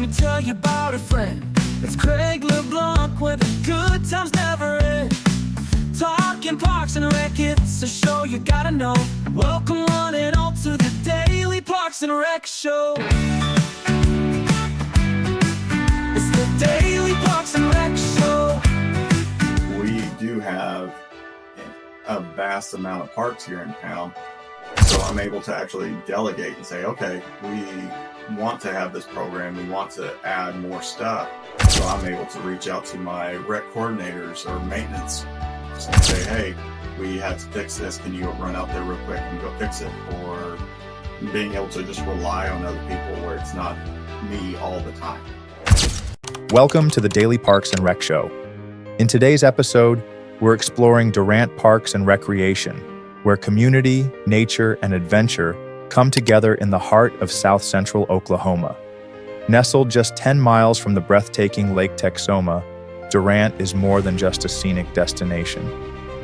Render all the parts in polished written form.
me tell you about a friend. It's Craig Leblanc, where the good times never end. Talking Parks and Rec, it's a show you gotta know. Welcome one and all to the Daily Parks and Rec Show. It's the Daily Parks and Rec Show. We do have a vast amount of parks here in town, so I'm able to actually delegate and say, okay, we want to have this program, we want to add more stuff. So I'm able to reach out to my rec coordinators or maintenance and say, hey, we have to fix this, can you run out there real quick and go fix it? Or being able to just rely on other people where it's not me all the time. Welcome to the Daily Parks and Rec Show. In today's episode, we're exploring Durant Parks and Recreation, where community, nature, and adventure come together in the heart of South Central Oklahoma. Nestled just 10 miles from the breathtaking Lake Texoma, Durant is more than just a scenic destination.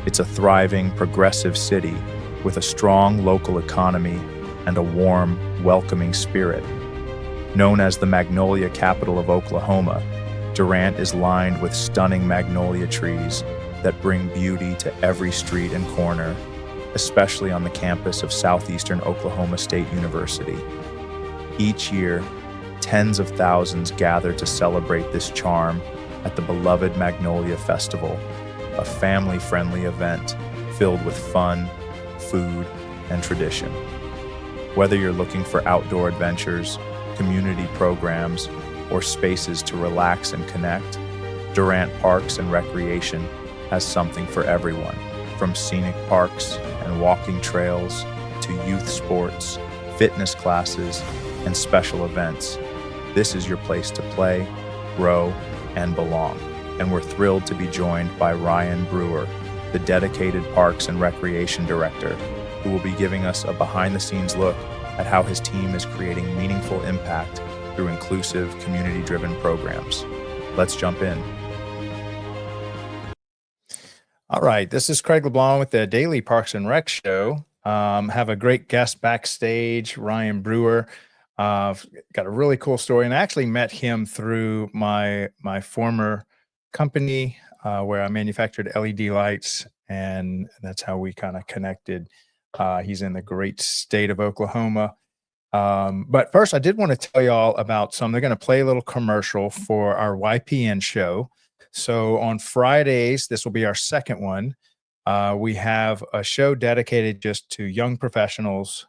It's a thriving, progressive city with a strong local economy and a warm, welcoming spirit. Known as the Magnolia Capital of Oklahoma, Durant is lined with stunning magnolia trees that bring beauty to every street and corner, especially on the campus of Southeastern Oklahoma State University. Each year, tens of thousands gather to celebrate this charm at the beloved Magnolia Festival, a family-friendly event filled with fun, food, and tradition. Whether you're looking for outdoor adventures, community programs, or spaces to relax and connect, Durant Parks and Recreation has something for everyone, from scenic parks and walking trails to youth sports, fitness classes, and special events. This is your place to play, grow, and belong. And we're thrilled to be joined by Ryan Brewer, the dedicated Parks and Recreation Director, who will be giving us a behind-the-scenes look at how his team is creating meaningful impact through inclusive, community-driven programs. Let's jump in. All right, this is Craig LeBlanc with the Daily Parks and Rec Show. Have a great guest backstage, Ryan Brewer. Got a really cool story, and I actually met him through my former company where I manufactured LED lights, and that's how we kind of connected. He's in the great state of Oklahoma. But first, I did want to tell you all about they're going to play a little commercial for our YPN show. So on Fridays, this will be our second one. We have a show dedicated just to young professionals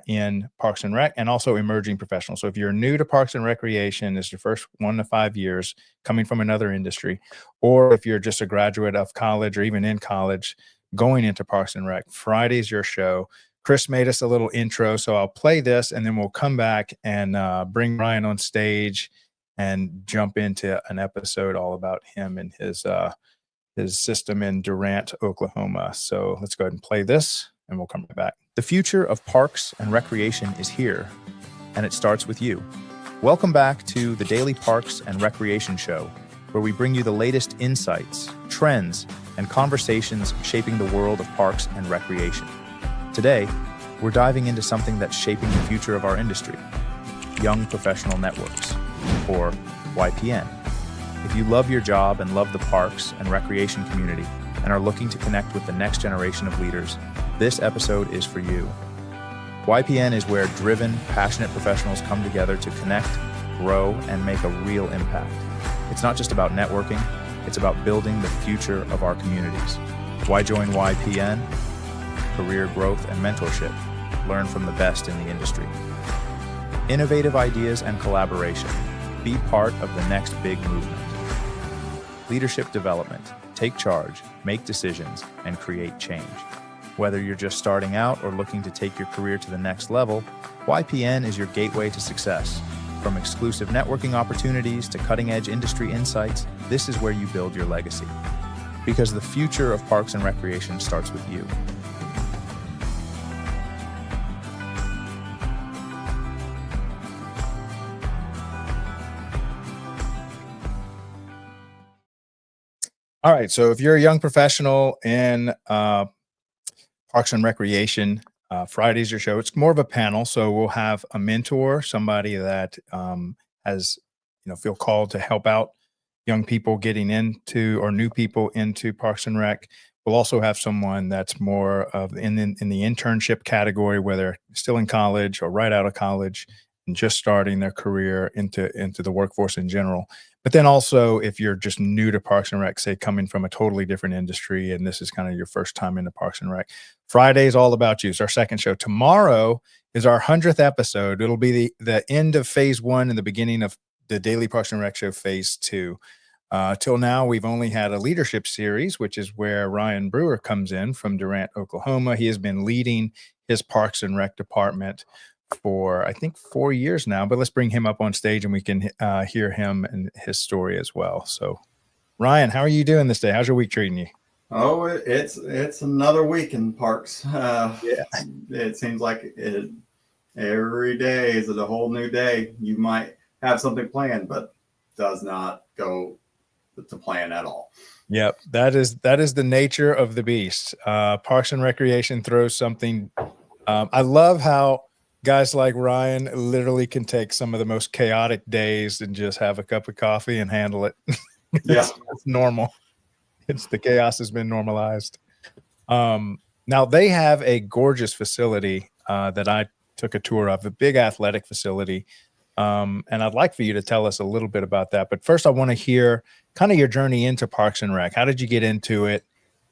in Parks and Rec and also emerging professionals. So if you're new to Parks and Recreation, this is your first 1 to 5 years coming from another industry, or if you're just a graduate of college or even in college going into Parks and Rec, Friday's your show. Chris made us a little intro, so I'll play this and then we'll come back and bring Ryan on stage and jump into an episode all about him and his system in Durant, Oklahoma. So let's go ahead and play this and we'll come right back. The future of parks and recreation is here, and it starts with you. Welcome back to the Daily Parks and Recreation Show, where we bring you the latest insights, trends, and conversations shaping the world of parks and recreation. Today, we're diving into something that's shaping the future of our industry, Young Professional Networks, or YPN. If you love your job and love the parks and recreation community and are looking to connect with the next generation of leaders, this episode is for you. YPN is where driven, passionate professionals come together to connect, grow, and make a real impact. It's not just about networking, it's about building the future of our communities. Why join YPN? Career growth and mentorship. Learn from the best in the industry. Innovative ideas and collaboration. Be part of the next big movement. Leadership development. Take charge, make decisions, and create change. Whether you're just starting out or looking to take your career to the next level, YPN is your gateway to success. From exclusive networking opportunities to cutting-edge industry insights, this is where you build your legacy. Because the future of parks and recreation starts with you. All right, so if you're a young professional in Parks and Recreation, Friday's your show. It's more of a panel, so we'll have a mentor, somebody that has feel called to help out young people getting into, or new people into, Parks and Rec. We'll also have someone that's more of in the internship category, where they're still in college or right out of college and just starting their career into the workforce in general. But then also, if you're just new to Parks and Rec, say coming from a totally different industry, and this is kind of your first time into Parks and Rec, Friday is all about you. It's our second show. Tomorrow is our 100th episode. It'll be the end of phase 1 and the beginning of the Daily Parks and Rec Show phase 2. Till now, we've only had a leadership series, which is where Ryan Brewer comes in from Durant, Oklahoma. He has been leading his Parks and Rec department for, I think, 4 years now. But let's bring him up on stage and we can hear him and his story as well. So, Ryan, how are you doing this day? How's your week treating you? Oh, it's another week in parks. Yeah. It seems like every day is a whole new day. You might have something planned, but does not go to plan at all. Yep, that is the nature of the beast. Parks and Recreation throws something. I love how guys like Ryan literally can take some of the most chaotic days and just have a cup of coffee and handle it. Yeah, it's normal. The chaos has been normalized. Now they have a gorgeous facility that I took a tour of, a big athletic facility. And I'd like for you to tell us a little bit about that. But first, I want to hear kind of your journey into Parks and Rec. How did you get into it?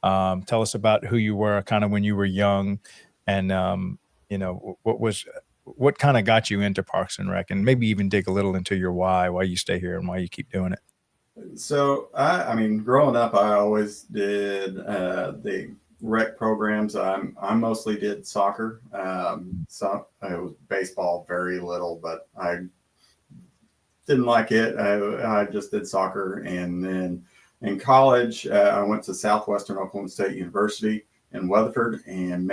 Tell us about who you were kind of when you were young, and what kind of got you into Parks and Rec, and maybe even dig a little into your why you stay here and why you keep doing it. So I mean, growing up, I always did the rec programs. I mostly did soccer. So it was baseball very little, but I didn't like it. I just did soccer. And then in college, I went to Southwestern Oklahoma State University in Weatherford and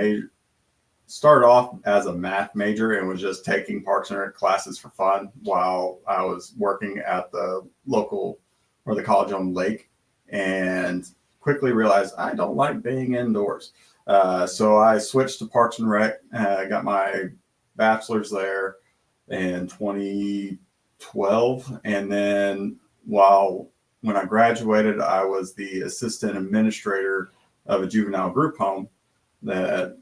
started off as a math major and was just taking Parks and Rec classes for fun while I was working at the local or the college-owned lake, and quickly realized I don't like being indoors. So I switched to Parks and Rec. Got my bachelor's there in 2012. And then when I graduated, I was the assistant administrator of a juvenile group home that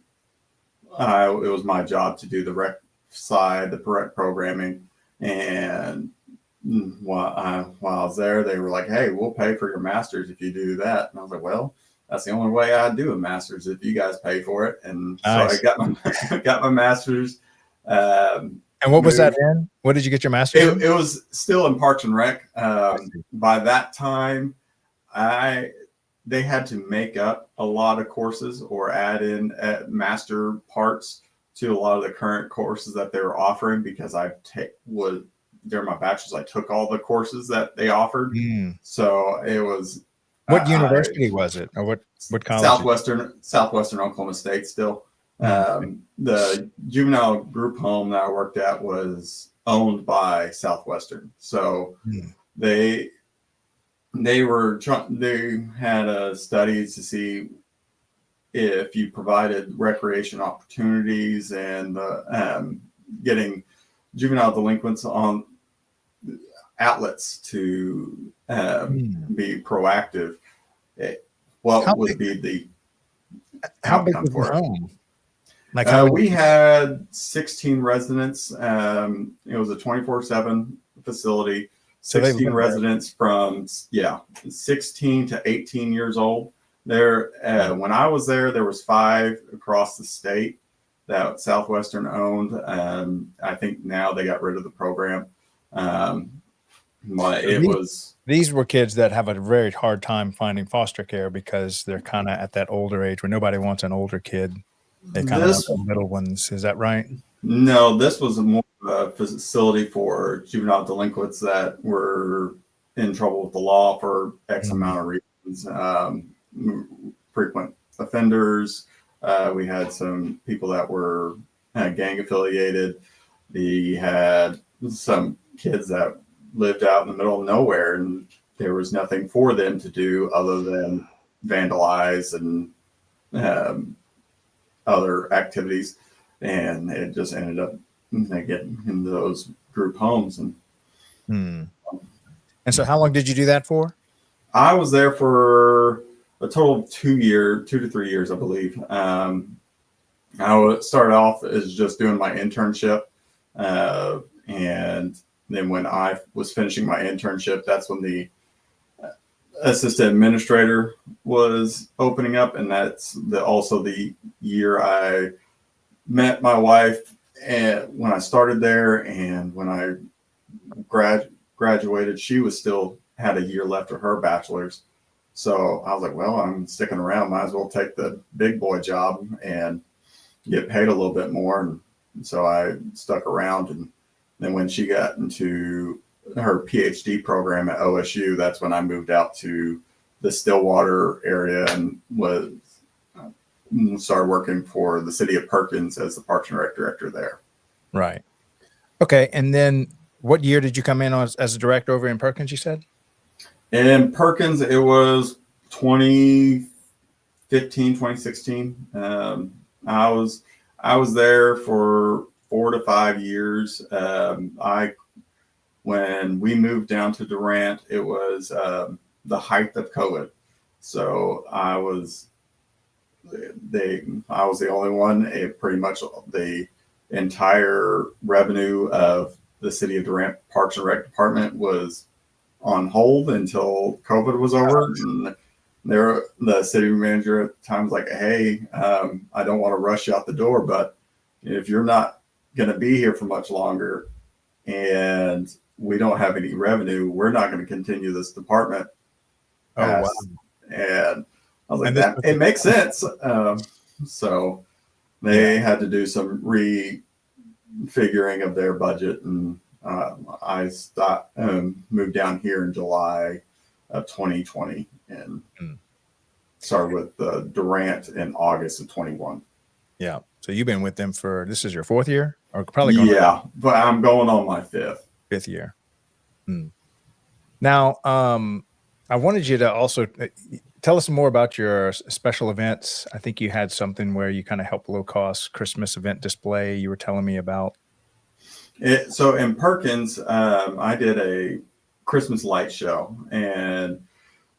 it was my job to do the rec side, the rec programming. And while I was there, they were like, "Hey, we'll pay for your master's if you do that." And I was like, "Well, that's the only way I do a master's, if you guys pay for it." And nice. So I got my master's. And what was that in? What did you get your master's in? It was still in Parks and Rec. By that time, they had to make up a lot of courses or add in master parts to a lot of the current courses that they were offering, because during my bachelor's, I took all the courses that they offered. So it was. What university was it, or what college? Southwestern Oklahoma State still. The juvenile group home that I worked at was owned by Southwestern. So they had studies to see if you provided recreation opportunities and getting juvenile delinquents on outlets to be proactive. How big was the home? We had 16 residents. It was a 24/7 facility. 16 residents from 16 to 18 years old. There, when I was there was 5 across the state that Southwestern owned. I think now they got rid of the program. These were kids that have a very hard time finding foster care because they're kind of at that older age where nobody wants an older kid. They kind of want the middle ones. Is that right? No, this was more of a facility for juvenile delinquents that were in trouble with the law for X amount of reasons. Frequent offenders. We had some people that were gang affiliated. We had some kids that lived out in the middle of nowhere, and there was nothing for them to do other than vandalize and other activities. And it just ended up getting into those group homes. And And so how long did you do that for? I was there for a total of 2 to 3 years, I believe. Started off as just doing my internship. And then when I was finishing my internship, that's when the assistant administrator was opening up. And that's also the year I met my wife, and when I started there, and when I graduated, she was still had a year left of her bachelor's. So I was like, well, I'm sticking around. Might as well take the big boy job and get paid a little bit more. And so I stuck around. And then when she got into her PhD program at OSU, that's when I moved out to the Stillwater area and started working for the city of Perkins as the Parks and Rec director there. Right. Okay. And then what year did you come in as a director over in Perkins, you said? In Perkins, it was 2015, 2016. I was there for 4 to 5 years. When we moved down to Durant, it was the height of COVID. So I was the only one. Pretty much the entire revenue of the city of Durant Parks and Rec department was on hold until COVID was over. And the city manager at the time was like, hey, I don't want to rush you out the door, but if you're not going to be here for much longer and we don't have any revenue, we're not going to continue this department. Oh, wow. And I was like, it makes sense. So they had to do some refiguring of their budget, and I moved down here in July of 2020 and started with Durant in August of 21. Yeah. So you've been with them this is your 4th year, or probably but I'm going on my 5th year. Now, I wanted you to also tell us more about your special events. I think you had something where you kind of help low cost Christmas event display you were telling me about. So in Perkins, I did a Christmas light show, and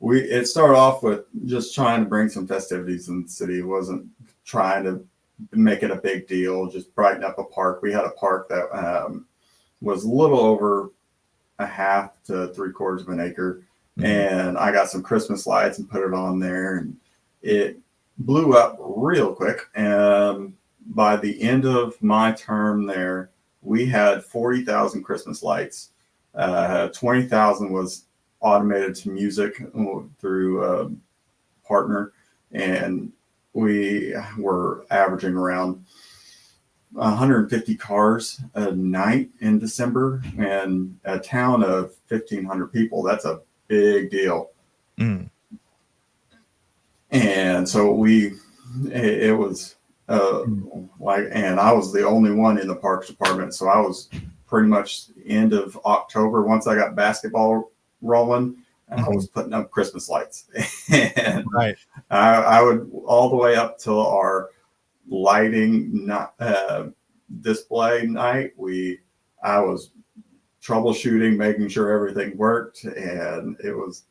it started off with just trying to bring some festivities in the city. It wasn't trying to make it a big deal, just brighten up a park. We had a park that was a little over a half to 3/4 of an acre. And I got some Christmas lights and put it on there, and it blew up real quick. And by the end of my term there, we had 40,000 Christmas lights. 20,000 was automated to music through a partner, and we were averaging around 150 cars a night in December, and a town of 1,500 people. That's a big deal. And so it was and I was the only one in the parks department. So I was pretty much end of October, once I got basketball rolling, I was putting up Christmas lights. And right. I would all the way up till our lighting display night. I was troubleshooting, making sure everything worked, and it was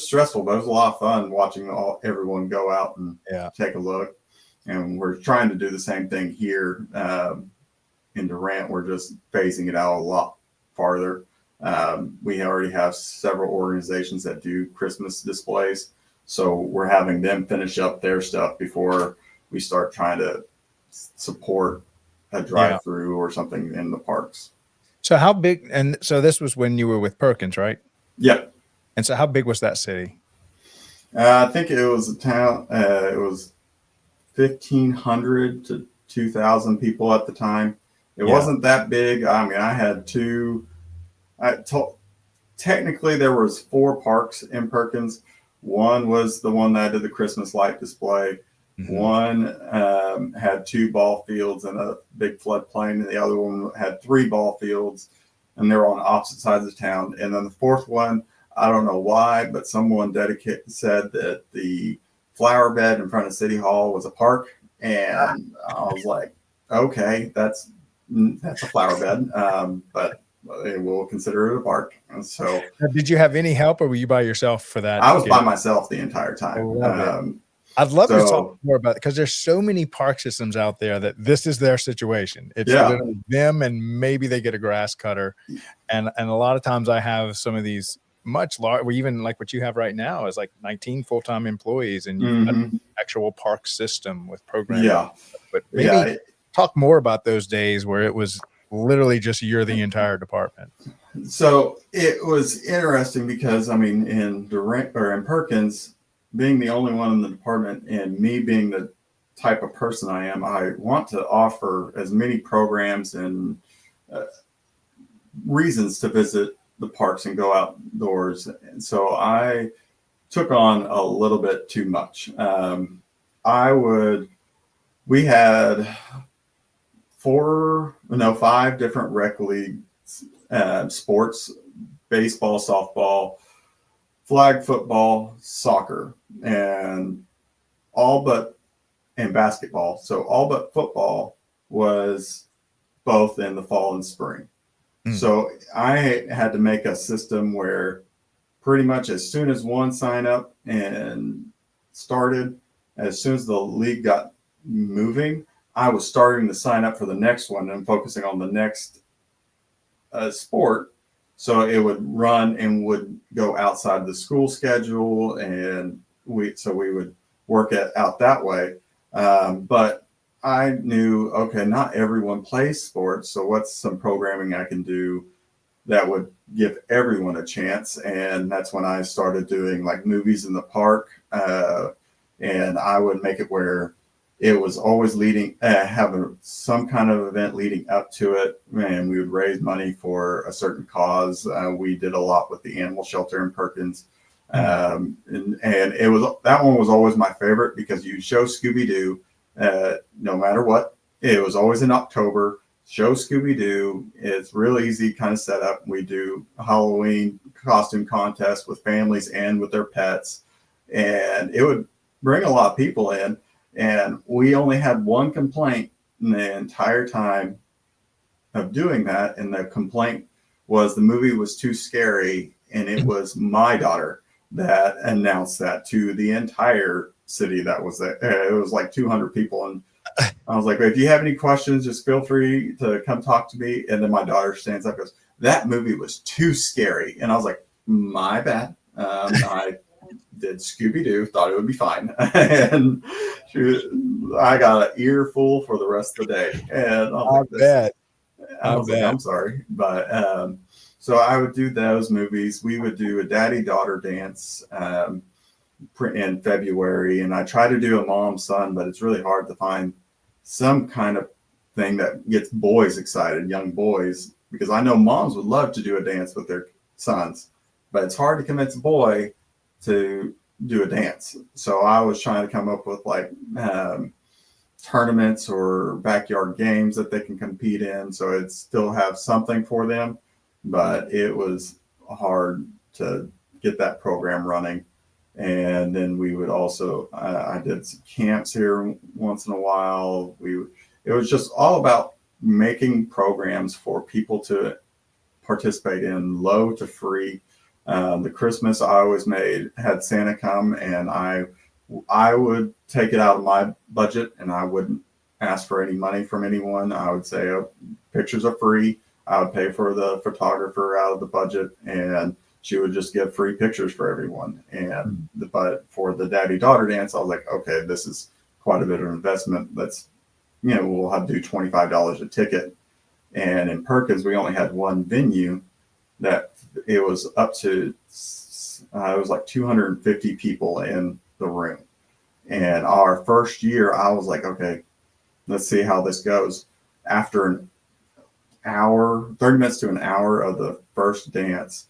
stressful, but it was a lot of fun watching everyone go out and take a look. And we're trying to do the same thing here in Durant. We're just phasing it out a lot farther. We already have several organizations that do Christmas displays, so we're having them finish up their stuff before we start trying to support a drive-through or something in the parks. So how big, and so this was when you were with Perkins, right? Yep. And so how big was that city? I think it was a town, it was 1,500 to 2,000 people at the time. It wasn't that big. I mean, I had technically there was 4 parks in Perkins. One was the one that did the Christmas light display. One had 2 ball fields and a big floodplain, and the other one had 3 ball fields, and they were on opposite sides of town. And then the 4th one, I don't know why, but someone said that the flower bed in front of City Hall was a park, and I was like, okay, that's a flower bed, but we'll consider it a park. And so Did you have any help, or were you by yourself for that? I was by myself the entire I time. love it. I'd love to talk more about it, because there's so many park systems out there that this is their situation. It's literally them, and maybe they get a grass cutter. And a lot of times I have some of these much larger, even like what you have right now is like 19 full-time employees, and you've got an actual park system with programming. Yeah. But maybe talk more about those days where it was literally just you're the entire department. So it was interesting because, I mean, in Perkins, being the only one in the department and me being the type of person I am, I want to offer as many programs and reasons to visit the parks and go outdoors. And so I took on a little bit too much. We had 5 different rec league sports: baseball, softball, flag football, soccer, and basketball. So all but football was both in the fall and spring. So I had to make a system where pretty much as soon as one sign up and started, as soon as the league got moving, I was starting to sign up for the next one and focusing on the next sport. So it would run and would go outside the school schedule, and we would work it out that way. But I knew, okay, not everyone plays sports, so what's some programming I can do that would give everyone a chance? And that's when I started doing like movies in the park, and I would make it where it was always having some kind of event leading up to it, and we would raise money for a certain cause. We did a lot with the animal shelter in Perkins, and that one was always my favorite because you show Scooby-Doo no matter what. It was always in October. Show Scooby-Doo. It's real easy kind of setup. We do a Halloween costume contest with families and with their pets, and it would bring a lot of people in. And we only had one complaint in the entire time of doing that. And the complaint was the movie was too scary. And it was my daughter that announced that to the entire city that was there. It was like 200 people. And I was like, if you have any questions, just feel free to come talk to me. And then my daughter stands up and goes, that movie was too scary. And I was like, my bad. I did Scooby-Doo, thought it would be fine. And I got an earful for the rest of the day. And I was like, I'm sorry. But so I would do those movies. We would do a daddy-daughter dance in February. And I try to do a mom-son, but it's really hard to find some kind of thing that gets boys excited, young boys, because I know moms would love to do a dance with their sons, but it's hard to convince a boy to do a dance. So I was trying to come up with like tournaments or backyard games that they can compete in, so it still have something for them. But it was hard to get that program running. And then we would also I did some camps here once in a while. It was just all about making programs for people to participate in, low to free. The Christmas I always had Santa come, and I would take it out of my budget, and I wouldn't ask for any money from anyone. I would say pictures are free. I would pay for the photographer out of the budget, and she would just give free pictures for everyone. And but for the daddy-daughter dance, I was like, okay, this is quite a bit of investment. We'll have to do $25 a ticket. And in Perkins, we only had one venue that it was up to, it was like 250 people in the room. And our first year, I was like, okay, let's see how this goes. After an hour, 30 minutes to an hour of the first dance,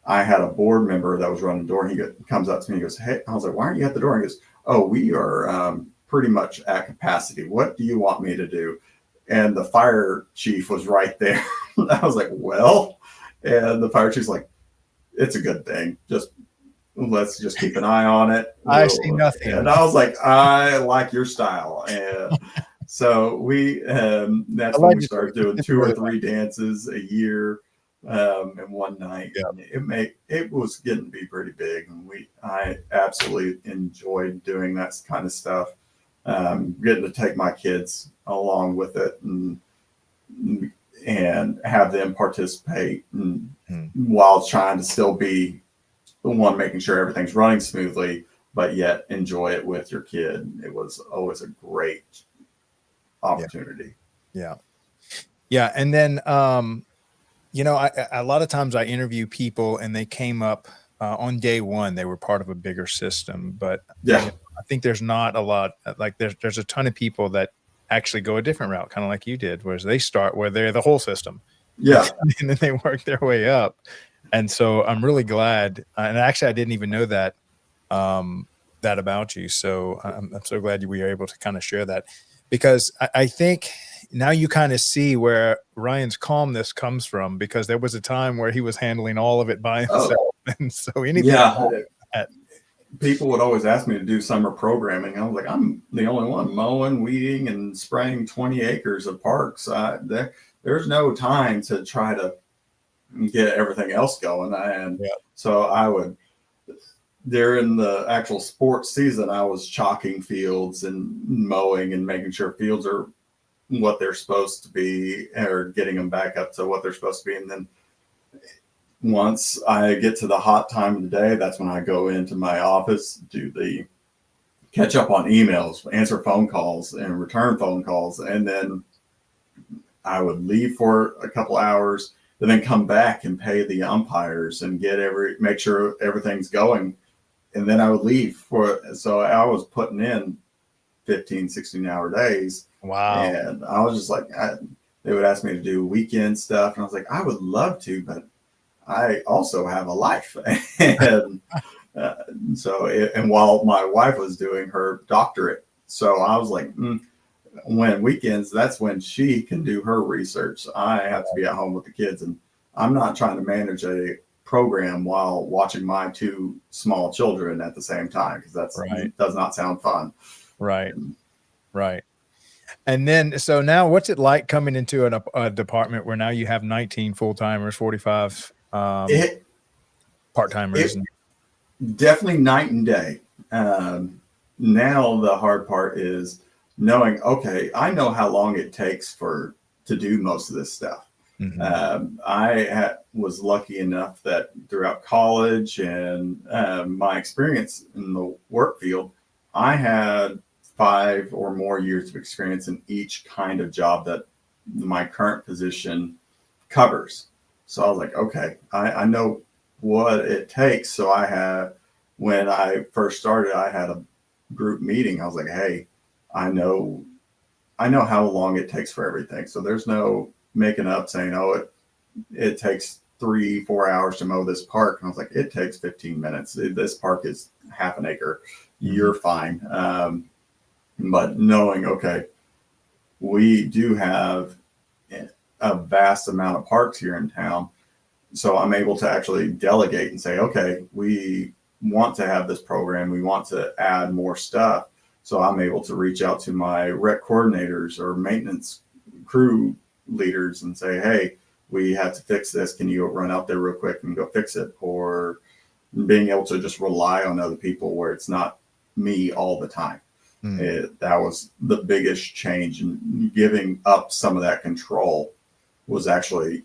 I had a board member that was running the door. He comes up to me and goes, hey, I was like, why aren't you at the door? And he goes, oh, we are pretty much at capacity. What do you want me to do? And the fire chief was right there. I was like, well, and the fire chief's like, it's a good thing. Let's just keep an eye on it. I see nothing. And I was like, I like your style. And so that's when we started doing 2 or 3 dances a year. in one night. Yeah. And it was getting to be pretty big, and I absolutely enjoyed doing that kind of stuff. Getting to take my kids along with it and have them participate, and while trying to still be the one making sure everything's running smoothly, but yet enjoy it with your kid. It was always a great opportunity. Yeah. Yeah. And then, you know, a lot of times I interview people and they came up on day one, they were part of a bigger system, but you Yeah. know, I think there's not a lot, like there's a ton of people that actually go a different route, kind of like you did, whereas they start where they're the whole system Yeah. and then they work their way up. And so I'm really glad. And actually, I didn't even know that, that about you. So I'm so glad we were able to kind of share that, because I think now you kind of see where Ryan's calmness comes from, because there was a time where he was handling all of it by himself. Oh, And so anything yeah. that, People would always ask me to do summer programming. I was like, I'm the only one mowing, weeding, and spraying 20 acres of parks. There's no time to try to get everything else going. And yeah, so I would, during the actual sports season, I was chalking fields and mowing and making sure fields are what they're supposed to be, or getting them back up to what they're supposed to be. And then once I get to the hot time of the day, that's when I go into my office, do the catch up on emails, answer phone calls, and return phone calls. And then I would leave for a couple hours, and then come back and pay the umpires and make sure everything's going. And then I would leave so I was putting in 15, 16-hour days. wow. And I was just like, they would ask me to do weekend stuff. And I was like, I would love to, but I also have a life. And and while my wife was doing her doctorate, so I was like, when weekends, that's when she can do her research. I have to be at home with the kids, and I'm not trying to manage a program while watching my two small children at the same time, because does not sound fun. Right. Right. And then, so now what's it like coming into a department where now you have 19 full-timers, 45 It part-timers? definitely night and day. Now the hard part is knowing, okay, I know how long it takes to do most of this stuff. I was lucky enough that throughout college and my experience in the work field, I had 5 or more years of experience in each kind of job that my current position covers. So I was like, okay, I know what it takes. So when I first started, I had a group meeting. I was like, hey, I know how long it takes for everything. So there's no making up saying, oh, it takes 3-4 hours to mow this park. And I was like, it takes 15 minutes. This park is half an acre. You're fine. But knowing, okay, we do have a vast amount of parks here in town. So I'm able to actually delegate and say, okay, we want to have this program. We want to add more stuff. So I'm able to reach out to my rec coordinators or maintenance crew leaders and say, hey, we have to fix this. Can you run out there real quick and go fix it? Or being able to just rely on other people where it's not me all the time. That was the biggest change, and giving up some of that control was actually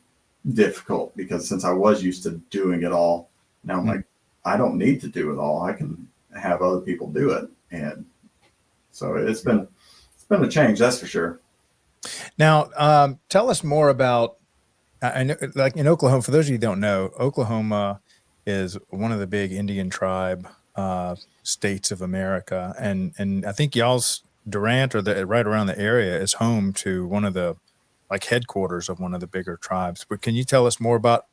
difficult, because since I was used to doing it all, now I'm like, I don't need to do it all. I can have other people do it. And so it's been a change, that's for sure. Now, tell us more about, I know, like in Oklahoma, for those of you who don't know, Oklahoma is one of the big Indian tribe states of America. And I think y'all's Durant, or right around the area, is home to one of the like headquarters of one of the bigger tribes. But can you tell us more about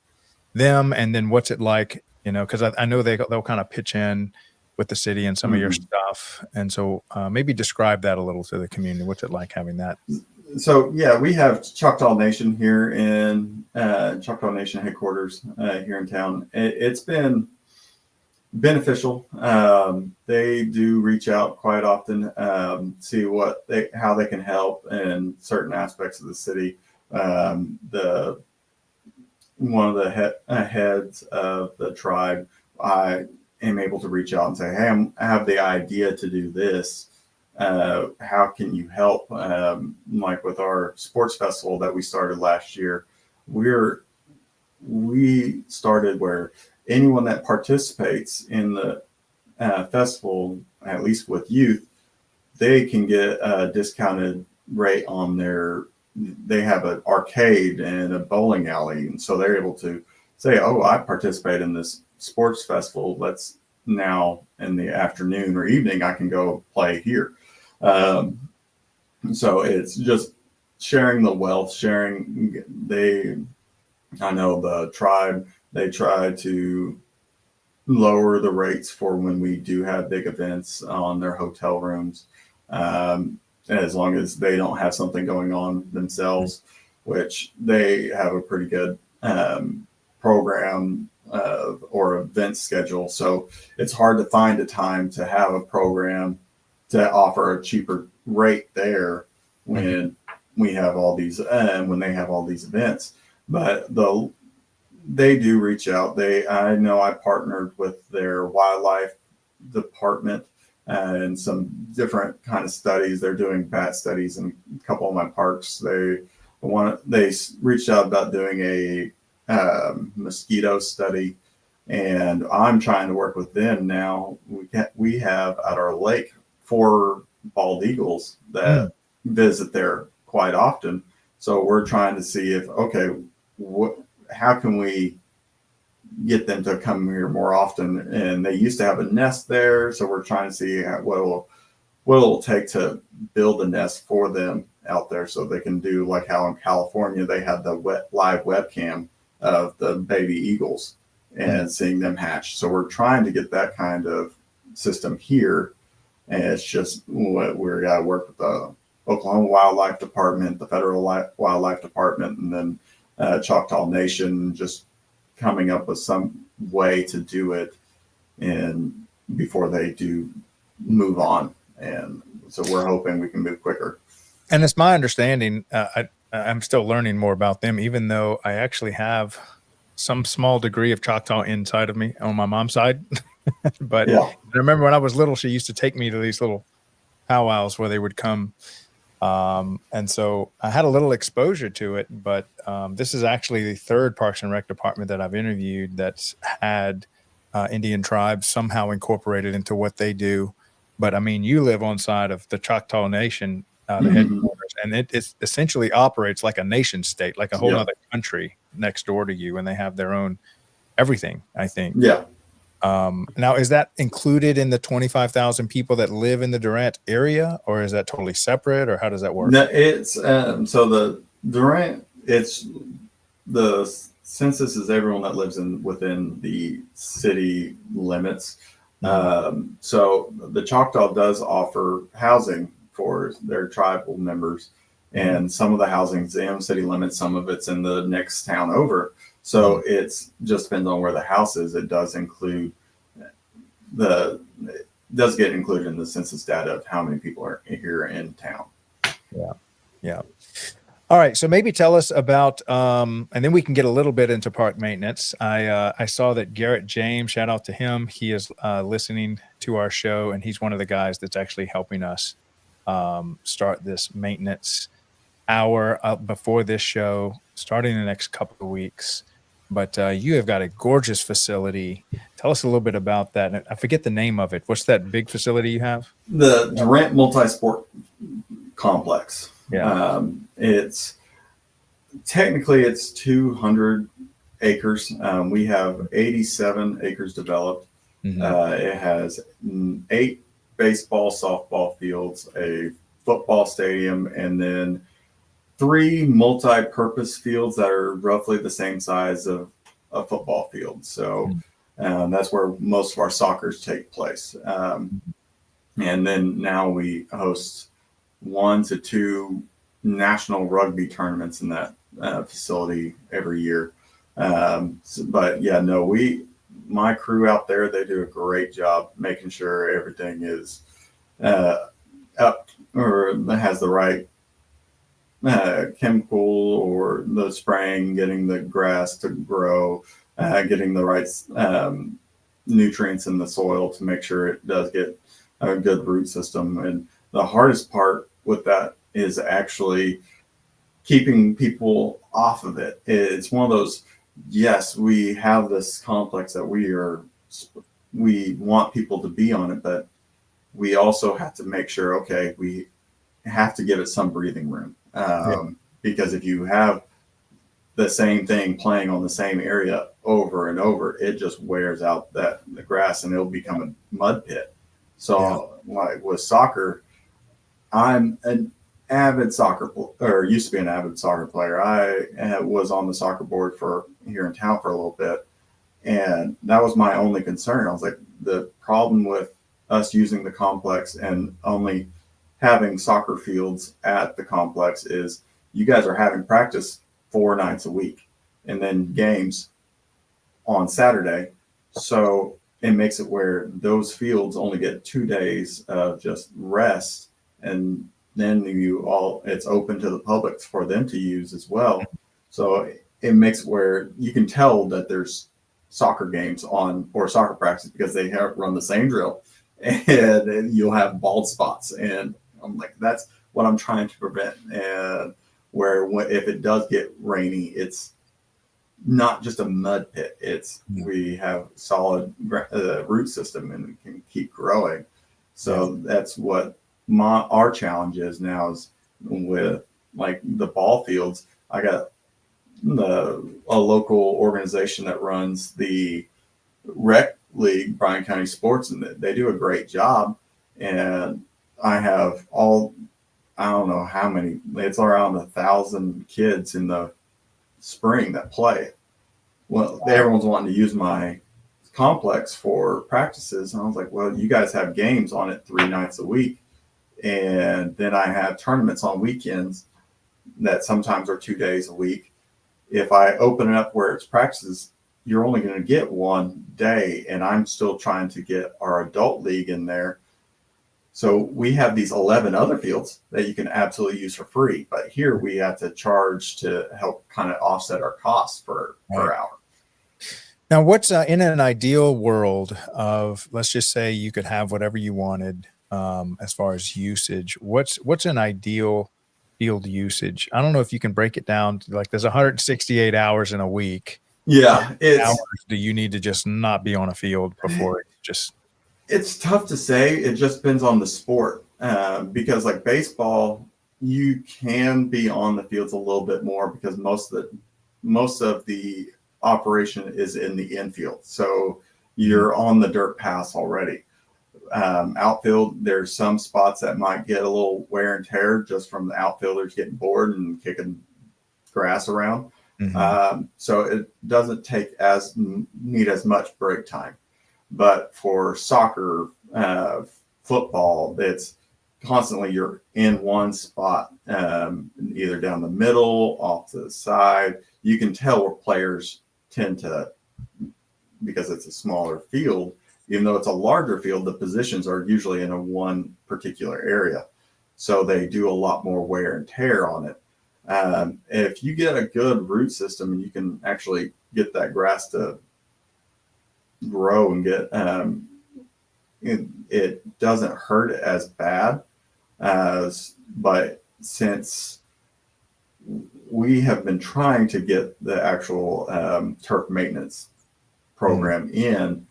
them, and then what's it like, you know, because I know they'll kind of pitch in with the city and some of your stuff. And so maybe describe that a little to the community. What's it like having that? So yeah, we have Choctaw Nation here in Choctaw Nation headquarters here in town. It's been beneficial. They do reach out quite often, see how they can help in certain aspects of the city. one of the heads of the tribe, I am able to reach out and say, hey, I have the idea to do this. How can you help? Like with our sports festival that we started last year, we started where anyone that participates in the festival, at least with youth, they can get a discounted rate on they have an arcade and a bowling alley. And so they're able to say, oh, I participate in this sports festival. Let's now in the afternoon or evening, I can go play here. So it's just sharing the wealth, I know the tribe, they try to lower the rates for when we do have big events on their hotel rooms, as long as they don't have something going on themselves, which they have a pretty good program or event schedule. So it's hard to find a time to have a program to offer a cheaper rate there when we have all these when they have all these events. But they do reach out. I know I partnered with their wildlife department and some different kind of studies. They're doing bat studies in a couple of my parks. They reached out about doing a mosquito study, and I'm trying to work with them now. We have at our lake 4 bald eagles that visit there quite often. So we're trying to see if, okay, how can we get them to come here more often? And they used to have a nest there, so we're trying to see what it'll take to build a nest for them out there, so they can do like how in California they had the live webcam of the baby eagles and seeing them hatch. So we're trying to get that kind of system here, and it's just what we're got to work with the Oklahoma Wildlife Department, the Federal Wildlife Department, and then Choctaw Nation, just coming up with some way to do it and before they do move on. And so we're hoping we can move quicker. And it's my understanding, I'm still learning more about them, even though I actually have some small degree of Choctaw inside of me on my mom's side. But yeah. I remember when I was little, she used to take me to these little powwows where they would come. And so I had a little exposure to it, but this is actually the 3rd Parks and Rec department that I've interviewed that's had Indian tribes somehow incorporated into what they do. But I mean, you live on side of the Choctaw Nation, the headquarters, and it essentially operates like a nation state, like a whole other country next door to you, and they have their own everything, I think. Yeah. Now, is that included in the 25,000 people that live in the Durant area, or is that totally separate, or how does that work? No, it's so the Durant, it's the census is everyone that lives within the city limits. So the Choctaw does offer housing for their tribal members, and some of the housing's in city limits, some of it's in the next town over. So it's just depends on where the house is. It does include it does get included in the census data of how many people are here in town. Yeah. All right. So maybe tell us about, and then we can get a little bit into park maintenance. I saw that Garrett James, shout out to him. He is listening to our show, and he's one of the guys that's actually helping us start this maintenance hour up before this show, starting in the next couple of weeks. But you have got a gorgeous facility. Tell us a little bit about that. I forget the name of it. What's that big facility you have? The Durant Multi-Sport Complex. Yeah. It's 200 acres. We have 87 acres developed. It has 8 baseball, softball fields, a football stadium, and then 3 multi-purpose fields that are roughly the same size of a football field. So that's where most of our soccers take place. And then now we host 1 to 2 national rugby tournaments in that facility every year. But yeah, no, my crew out there, they do a great job making sure everything is up or has the right chemical or the spraying, getting the grass to grow, getting the right nutrients in the soil to make sure it does get a good root system. And the hardest part with that is actually keeping people off of it. It's one of those, yes, we have this complex that we want people to be on it, but we also have to make sure, okay, we have to give it some breathing room. Because if you have the same thing playing on the same area over and over, it just wears out the grass and it'll become a mud pit. So like with soccer, I'm an avid or used to be an avid soccer player. I was on the soccer board for here in town for a little bit. And that was my only concern. I was like, the problem with us using the complex and only having soccer fields at the complex is you guys are having practice 4 nights a week and then games on Saturday. So it makes it where those fields only get 2 days of just rest. And then it's open to the public for them to use as well. So it makes it where you can tell that there's soccer games on or soccer practice because they run the same drill and you'll have bald spots. And I'm like, that's what I'm trying to prevent. And if it does get rainy, it's not just a mud pit. We have solid root system and we can keep growing. So that's what our challenge is now is with like the ball fields. I got a local organization that runs the rec league, Bryan County Sports, and they do a great job. And I have I don't know how many, it's around 1,000 kids in the spring that play. Well, everyone's wanting to use my complex for practices. And I was like, well, you guys have games on it 3 nights a week. And then I have tournaments on weekends that sometimes are 2 days a week. If I open it up where it's practices, you're only going to get 1 day. And I'm still trying to get our adult league in there. So we have these 11 other fields that you can absolutely use for free. But here we have to charge to help kind of offset our costs per hour. Now, what's in an ideal world of, let's just say you could have whatever you wanted as far as usage, what's an ideal field usage? I don't know if you can break it down to, like, there's 168 hours in a week. Yeah. Hours do you need to just not be on a field before it just... It's tough to say. It just depends on the sport. Because like baseball, you can be on the fields a little bit more because most of the operation is in the infield. So you're on the dirt paths already. Outfield, there's some spots that might get a little wear and tear just from the outfielders getting bored and kicking grass around. So it doesn't need as much break time. But for soccer, football, it's constantly you're in one spot, either down the middle, off to the side. You can tell where players tend to, because it's a smaller field, even though it's a larger field, the positions are usually in one particular area. So they do a lot more wear and tear on it. If you get a good root system, you can actually get that grass to grow and get it doesn't hurt as bad but since we have been trying to get the actual turf maintenance program in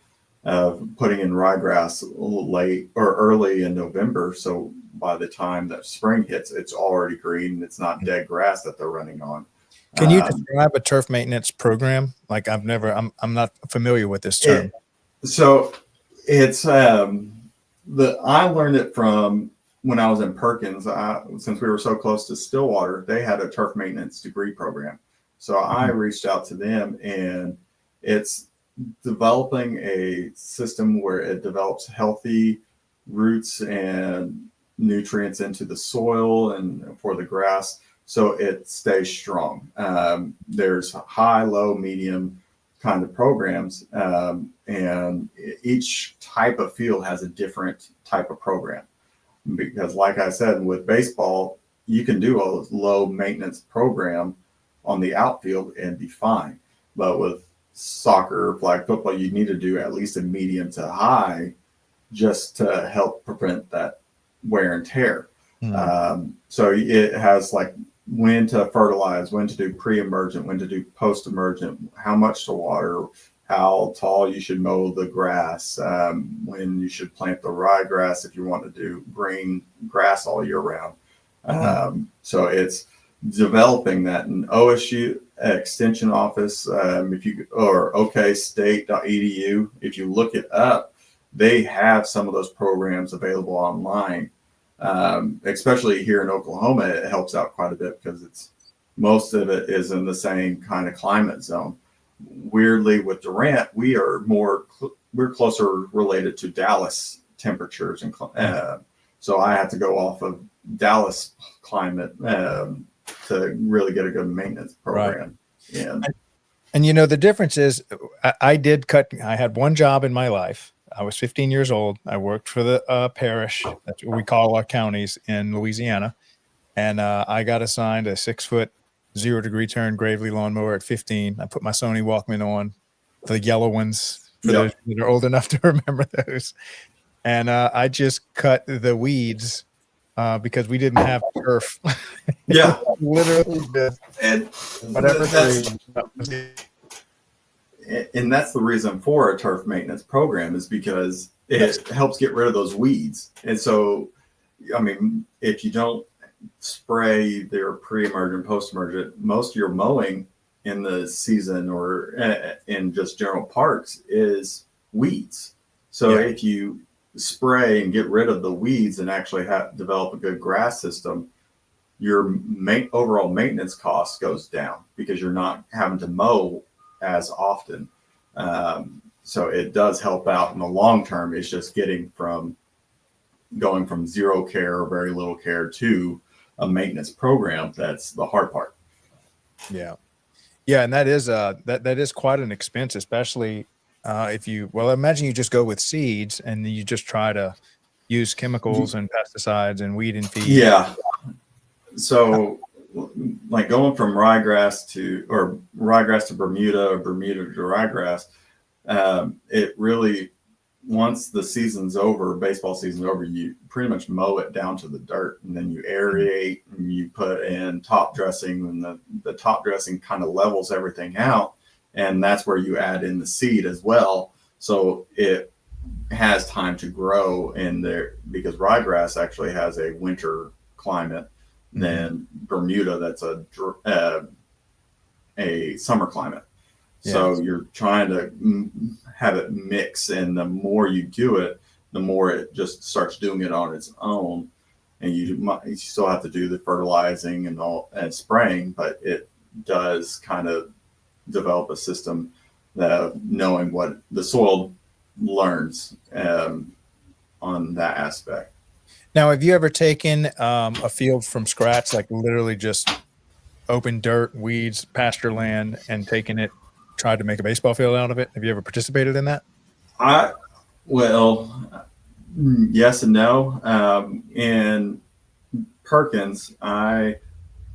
putting in ryegrass a little late or early in November, so by the time that spring hits it's already green. It's not dead grass that they're running on. Can you describe a turf maintenance program? Like I'm not familiar with this term. So it's I learned it from when I was in Perkins. Since we were so close to Stillwater, they had a turf maintenance degree program. So I reached out to them, and it's developing a system where it develops healthy roots and nutrients into the soil and for the grass, so it stays strong. There's high, low, medium kind of programs, and each type of field has a different type of program. Because like I said, with baseball, you can do a low maintenance program on the outfield and be fine. But with soccer, flag football, you need to do at least a medium to high just to help prevent that wear and tear. So it has like when to fertilize, when to do pre-emergent, when to do post-emergent, how much to water, how tall you should mow the grass, when you should plant the ryegrass if you want to do green grass all year round. So it's developing that. In OSU Extension Office, if you or okstate.edu, if you look it up, they have some of those programs available online. Especially here in Oklahoma, it helps out quite a bit because it's most of it is in the same kind of climate zone. Weirdly, with Durant, we're closer related to Dallas temperatures, and so I have to go off of Dallas climate to really get a good maintenance program. Right. And you know, the difference is I had one job in my life. I was 15 years old. I worked for the parish, that's what we call our counties in Louisiana. And I got assigned a 6-foot, 0-degree turn Gravely lawnmower at 15. I put my Sony Walkman on, the yellow ones, for those that are old enough to remember those. And I just cut the weeds because we didn't have turf. Yeah. Literally just and whatever. And that's the reason for a turf maintenance program, is because it helps get rid of those weeds. And so, I mean, if you don't spray their pre-emergent, post-emergent, most of your mowing in the season or in just general parks is weeds. So if you spray and get rid of the weeds and actually develop a good grass system, your overall maintenance cost goes down because you're not having to mow as often. So it does help out in the long term. It's just going from zero care or very little care to a maintenance program. That's the hard part. Yeah. And that is that is quite an expense, especially if you, imagine you just go with seeds and you just try to use chemicals and pesticides and weed and feed. Yeah. So like going from ryegrass to Bermuda or Bermuda to ryegrass, it really, once the season's over, baseball season's over, you pretty much mow it down to the dirt, and then you aerate and you put in top dressing, and the top dressing kind of levels everything out. And that's where you add in the seed as well. So it has time to grow in there, because ryegrass actually has a winter climate than Bermuda, that's a summer climate. So you're trying to have it mix, and the more you do it, the more it just starts doing it on its own. And you still have to do the fertilizing and spraying, but it does kind of develop a system that knowing what the soil learns on that aspect. Now, have you ever taken a field from scratch, like literally just open dirt, weeds, pasture land, and tried to make a baseball field out of it? Have you ever participated in that? Yes and no. In Perkins,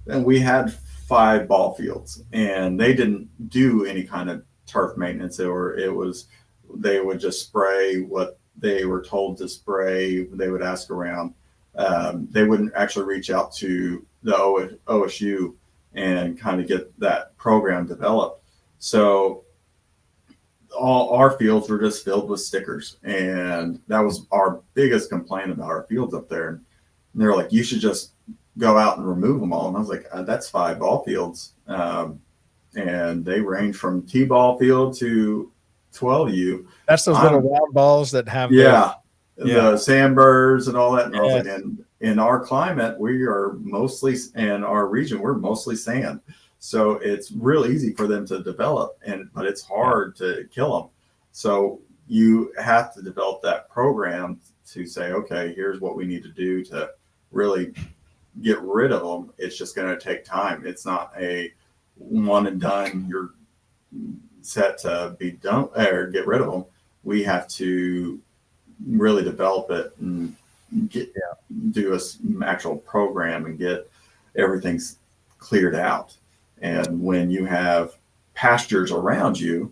we had 5 ball fields, and they didn't do any kind of turf maintenance, they would just spray what they were told to spray. They would ask around. They wouldn't actually reach out to the OSU and kind of get that program developed. So all our fields were just filled with stickers, and that was our biggest complaint about our fields up there. And they're like, you should just go out and remove them all. And I was like, that's 5 ball fields. And they range from T-ball field to 12U. That's those little round balls that have the sandburs and all that. And I was like, and in our climate, we are mostly, in our region, we're mostly sand. So it's real easy for them to develop, but it's hard to kill them. So you have to develop that program to say, okay, here's what we need to do to really get rid of them. It's just going to take time. It's not a one and done, you're set to be done or get rid of them. We have to really develop it and do an actual program and get everything's cleared out. And when you have pastures around you,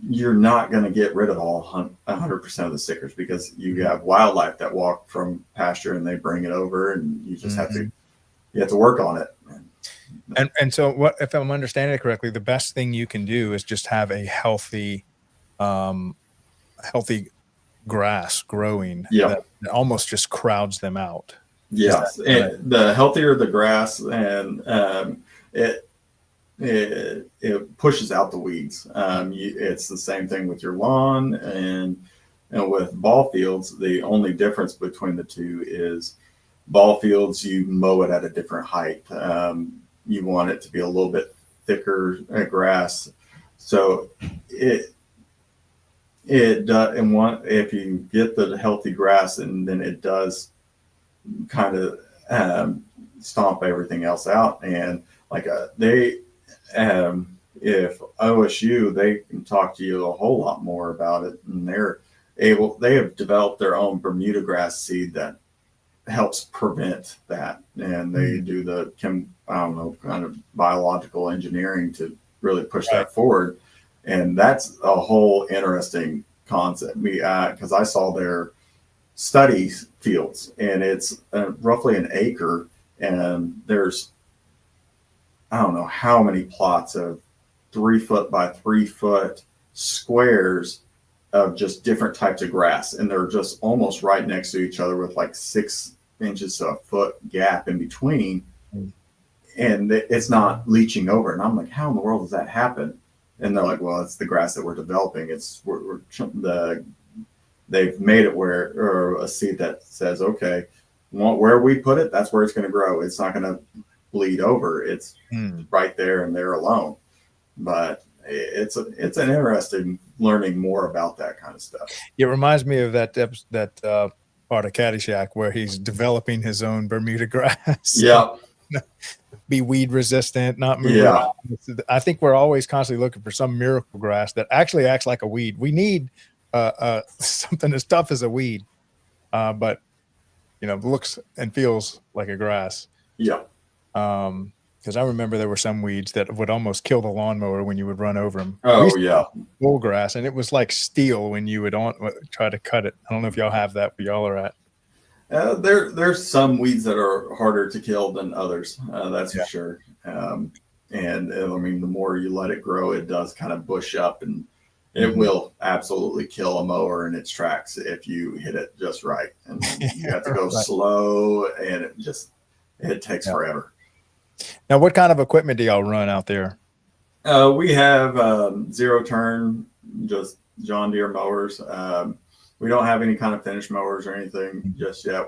you're not going to get rid of all 100% of the stickers, because you have wildlife that walk from pasture and they bring it over, and you just have to work on it. And so what, if I'm understanding it correctly, the best thing you can do is just have a healthy grass growing that almost just crowds them out. Yes, and the healthier the grass, and it pushes out the weeds. It's the same thing with your lawn, and with ball fields. The only difference between the two is ball fields, you mow it at a different height. You want it to be a little bit thicker grass, so it does. And if you get the healthy grass, and then it does kind of stomp everything else out. And like if OSU, they can talk to you a whole lot more about it, and they have developed their own Bermuda grass seed that helps prevent that, and they do the kind of biological engineering to really push that forward. And that's a whole interesting concept. Because I saw their study fields, and it's roughly an acre, and there's, I don't know how many plots of 3 foot by 3 foot squares of just different types of grass, and they're just almost right next to each other with like 6 inches to a foot gap in between, and it's not leaching over. And I'm like, how in the world does that happen? And they're like, well, it's the grass that we're developing. They've made it or a seed that says, okay, where we put it, that's where it's going to grow. It's not going to bleed over. It's right there and there alone. But it's an interesting learning more about that kind of stuff. It reminds me of that part of Caddyshack where he's developing his own Bermuda grass. Yeah. Be weed resistant, not move around. I think we're always constantly looking for some miracle grass that actually acts like a weed. We need something as tough as a weed, but looks and feels like a grass. Yeah. Because I remember there were some weeds that would almost kill the lawnmower when you would run over them. Oh yeah. Bull grass, and it was like steel when you would try to cut it. I don't know if y'all have that where y'all are at. There's some weeds that are harder to kill than others. That's for sure. And I mean, the more you let it grow, it does kind of bush up, and it will absolutely kill a mower in its tracks if you hit it just right. And you have to go slow, and it takes forever. Now, what kind of equipment do y'all run out there? We have zero turn, just John Deere mowers. We don't have any kind of finish mowers or anything just yet.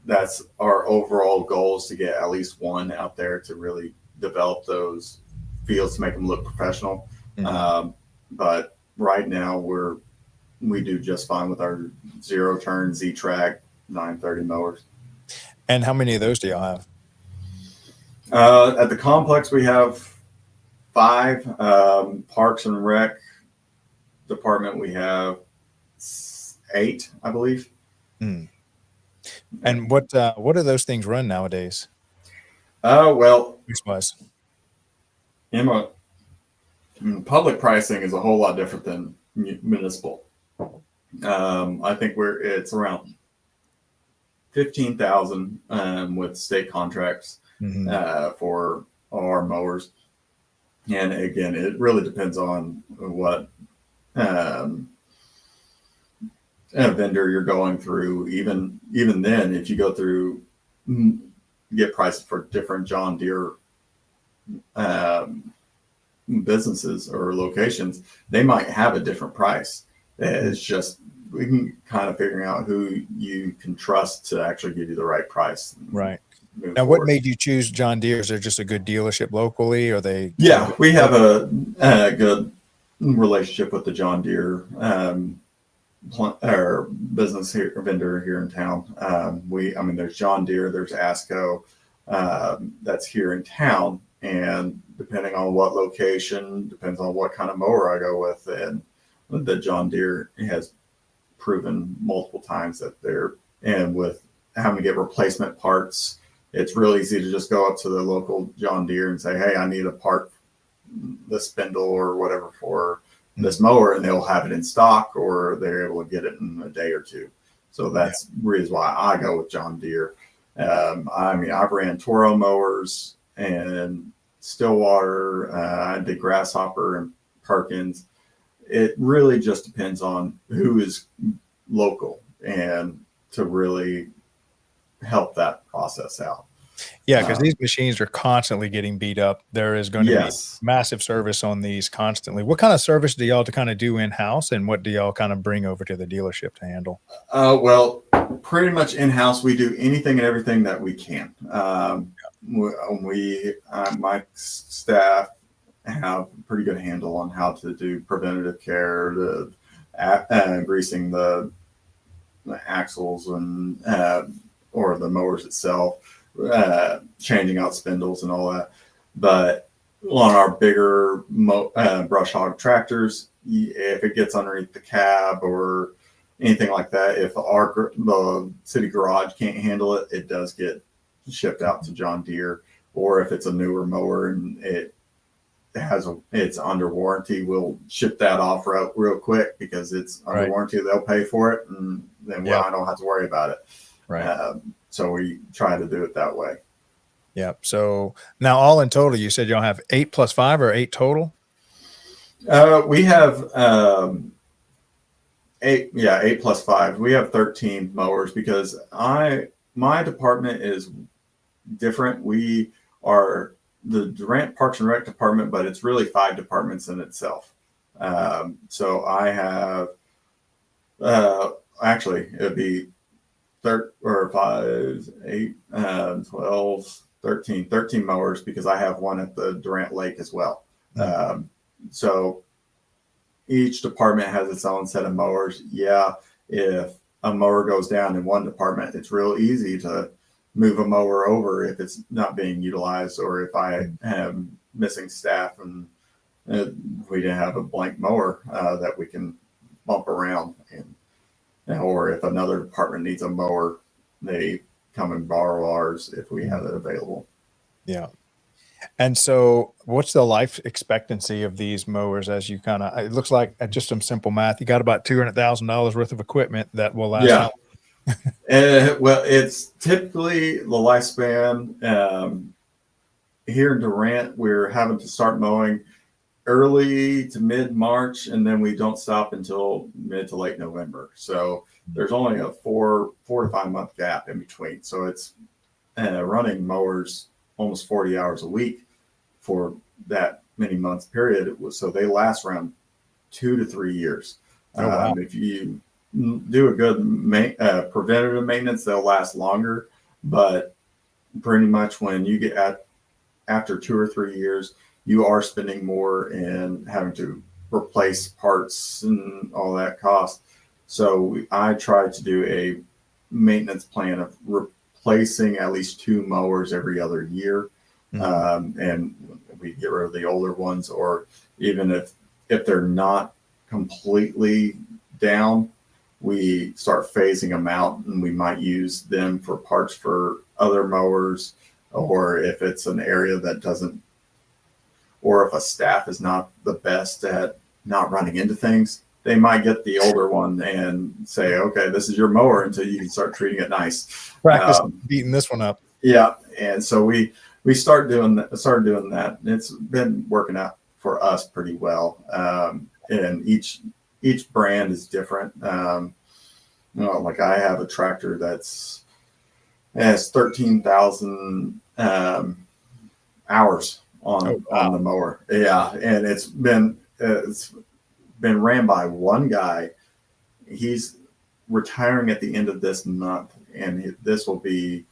That's our overall goal, is to get at least one out there to really develop those fields to make them look professional. But right now we do just fine with our zero turn Z-Track 930 mowers. And how many of those do y'all have? At the complex, we have 5. Parks and Rec department, we have 8, I believe. And what do those things run nowadays? Well, Price-wise, public pricing is a whole lot different than municipal. I think it's around 15,000 with state contracts for our mowers. And again, it really depends on what vendor you're going through. Even then, if you go through, get prices for different John Deere businesses or locations, they might have a different price. It's just, we can kind of figuring out who you can trust to actually give you the right price. Right. Now, what made you choose John Deere? Is there just a good dealership locally? Or they? Yeah, we have a good relationship with the John Deere or business vendor here in town. There's John Deere, there's ASCO that's here in town, and depending on what location, depends on what kind of mower I go with. And the John Deere has proven multiple times that and with having to get replacement parts, it's real easy to just go up to the local John Deere and say, hey, I need a part, the spindle or whatever for this mower, and they'll have it in stock, or they're able to get it in a day or two. So that's the reason why I go with John Deere. I mean, I've ran Toro mowers and Stillwater. I did Grasshopper and Perkins. It really just depends on who is local and to really help that process out. Yeah, because these machines are constantly getting beat up. There is going to Yes. be massive service on these constantly. What kind of service do y'all to kind of do in-house, and what do y'all kind of bring over to the dealership to handle? Well, pretty much in-house, we do anything and everything that we can. My staff have a pretty good handle on how to do preventative care, greasing the axles and or the mowers itself, changing out spindles and all that. But on our bigger brush hog tractors, if it gets underneath the cab or anything like that, if the city garage can't handle it, it does get shipped out to John Deere. Or if it's a newer mower and it's under warranty, we'll ship that off real quick because it's under warranty. They'll pay for it, and then I don't have to worry about it. Right. So we try to do it that way. Yep. So now, all in total, you said y'all have 8 plus 5 or 8 total? We have 8 plus 5. We have 13 mowers because my department is different. We are the Durant Parks and Rec department, but it's really 5 departments in itself. So I have actually it'd be 13 mowers because I have one at the Durant Lake as well. So each department has its own set of mowers. Yeah, if a mower goes down in one department, it's real easy to move a mower over if it's not being utilized, or if I am missing staff and we didn't have a blank mower that we can bump around, or if another department needs a mower, they come and borrow ours if we have it available. Yeah. And so what's the life expectancy of these mowers? As you kind of, it looks like just some simple math, you got about $200,000 worth of equipment that will last. Yeah. Well, it's typically the lifespan. Here in Durant, we're having to start mowing early to mid-March, and then we don't stop until mid to late November. So there's only a 4 to 5 month gap in between. So it's running mowers almost 40 hours a week for that many months period. So they last around 2 to 3 years. Oh, wow. If you do a good preventative maintenance, they'll last longer. But pretty much when you get after 2 or 3 years, you are spending more in having to replace parts and all that cost. So I try to do a maintenance plan of replacing at least 2 mowers every other year. And we get rid of the older ones, or even if they're not completely down, we start phasing them out, and we might use them for parts for other mowers, or if it's an area that doesn't, or if a staff is not the best at not running into things, they might get the older one and say, okay, this is your mower until you can start treating it nice. Practice beating this one up. Yeah. And so we started doing that. And it's been working out for us pretty well. And each brand is different. Like I have a tractor has 13,000 hours on the mower. Yeah. And it's been ran by one guy. He's retiring at the end of this month, and this will be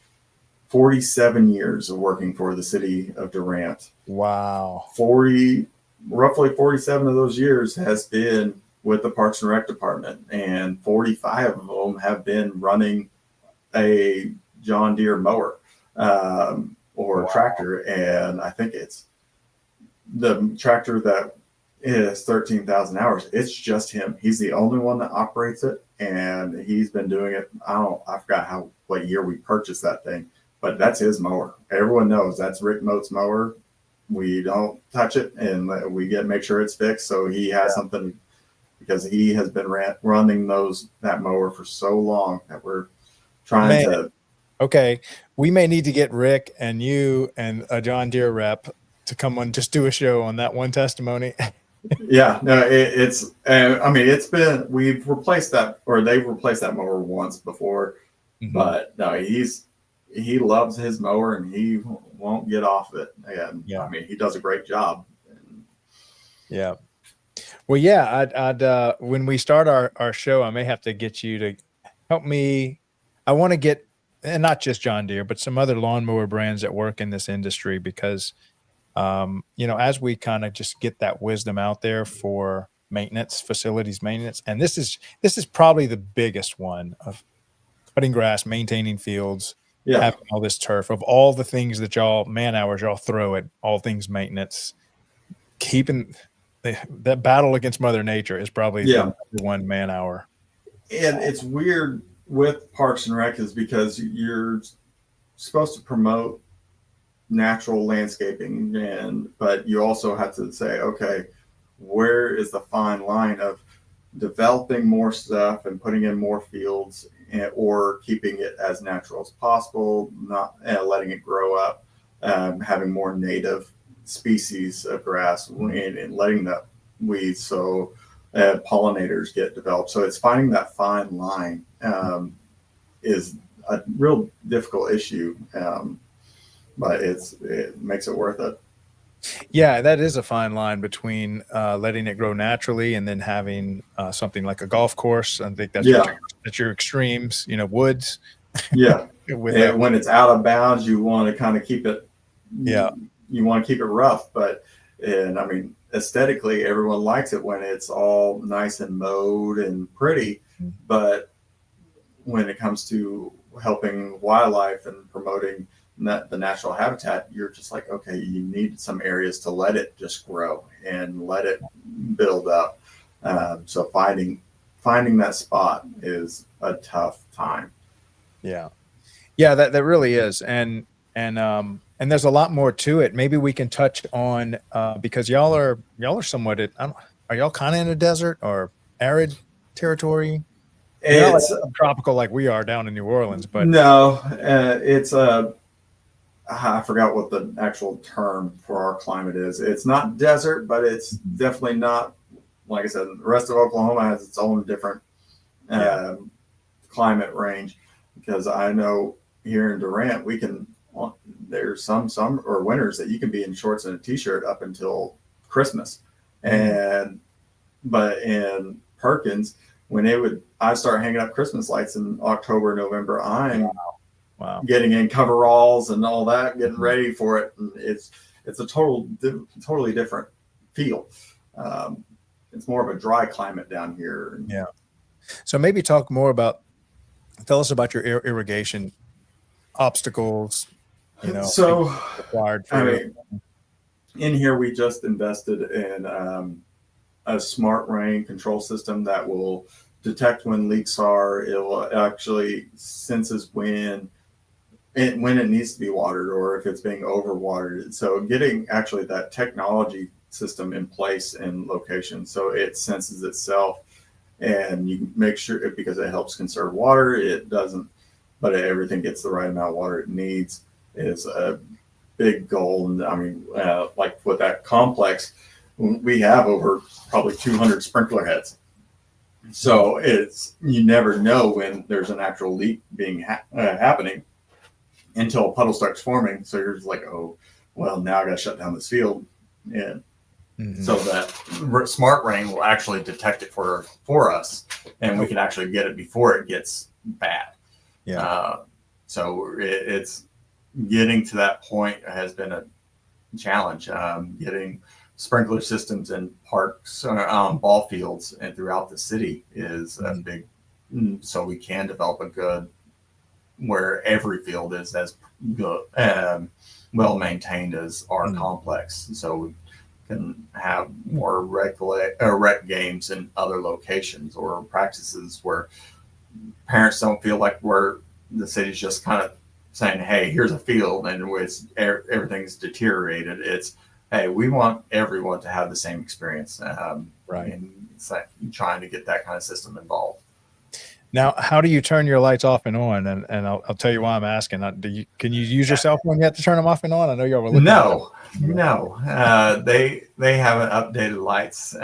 47 years of working for the city of Durant. Wow. Roughly 47 of those years has been with the Parks and Rec department, and 45 of them have been running a John Deere mower or tractor. And I think it's the tractor that is 13,000 hours. It's just him. He's the only one that operates it, and he's been doing it. I forgot what year we purchased that thing, but that's his mower. Everyone knows that's Rick Moat's mower. We don't touch it, and we make sure it's fixed. So he has something, because he has been running that mower for so long that we're trying to. Okay, we may need to get Rick and you and a John Deere rep to come on, just do a show on that one testimony. Yeah, no, it's. I mean, we've replaced that, or they've replaced that mower once before, but no, he loves his mower and he won't get off it. And I mean, he does a great job. Yeah. Well, yeah, I'd when we start our show, I may have to get you to help me. I want to get, and not just John Deere, but some other lawnmower brands that work in this industry, because as we kind of just get that wisdom out there for maintenance, facilities maintenance, and this is probably the biggest one, of cutting grass, maintaining fields, having all this turf, of all the things that man hours y'all throw at all things maintenance, keeping that battle against Mother Nature is probably the one man hour. And it's weird with Parks and Rec, is because you're supposed to promote natural landscaping, but you also have to say, okay, where is the fine line of developing more stuff and putting in more fields, or keeping it as natural as possible, not letting it grow up, having more native species of grass, and letting the weeds, so pollinators get developed. So it's finding that fine line is a real difficult issue, but it makes it worth it. Yeah, that is a fine line between letting it grow naturally and then having something like a golf course. I think that's your extremes, woods. Yeah. When it's out of bounds, you want to kind of keep it. Yeah. You want to keep it rough, and I mean, aesthetically, everyone likes it when it's all nice and mowed and pretty. But when it comes to helping wildlife and promoting the natural habitat, you're just like, okay, you need some areas to let it just grow and let it build up. So finding that spot is a tough time. Yeah, that really is, and there's a lot more to it. Maybe we can touch on because y'all are somewhat are y'all kind of in a desert or arid territory? It's not like tropical like we are down in New Orleans, but no, it's I forgot what the actual term for our climate is. It's not desert, but it's definitely not, like I said, the rest of Oklahoma has its own different climate range, because I know here in Durant, there's some summer or winters that you can be in shorts and a t-shirt up until Christmas. But in Perkins, when I start hanging up Christmas lights in October, November, I'm getting in coveralls and all that, getting ready for it. And it's a totally different feel. It's more of a dry climate down here. Yeah. So maybe tell us about your irrigation obstacles, So required for in here, we just invested in a smart rain control system that will detect when leaks are. It will actually senses when it needs to be watered, or if it's being overwatered. So getting actually that technology system in place in location, so it senses itself, and you make sure, because it helps conserve water, it doesn't, but everything gets the right amount of water it needs, is a big goal. And I mean, like with that complex, we have over probably 200 sprinkler heads. So you never know when there's an actual leak being happening until a puddle starts forming. So you're just like, oh, well, now I got to shut down this field. And so that smart rain will actually detect it for us, and we can actually get it before it gets bad. Yeah. So it's getting to that point has been a challenge. Getting sprinkler systems in parks, ball fields, and throughout the city is a big. So we can develop a good, where every field is as good, well maintained as our complex. So we can have more rec games in other locations, or practices where parents don't feel like the city's just kind of saying, hey, here's a field and everything's deteriorated. It's, hey, we want everyone to have the same experience. Right. And it's like trying to get that kind of system involved. Now, how do you turn your lights off and on? And I'll tell you why I'm asking. Can you use your cell phone yet to turn them off and on? I know y'all were looking at them. No. They haven't updated lights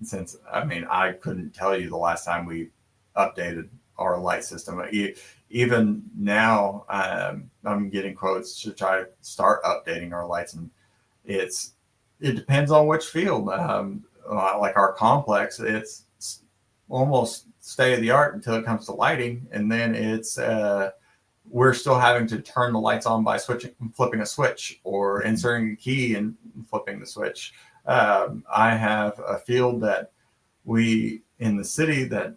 since, I mean, I couldn't tell you the last time we updated our light system. Even now, I'm getting quotes to try to start updating our lights, and it depends on which field. Like our complex, it's almost state of the art until it comes to lighting, and then it's we're still having to turn the lights on by flipping a switch, or inserting a key and flipping the switch. I have a field that in the city that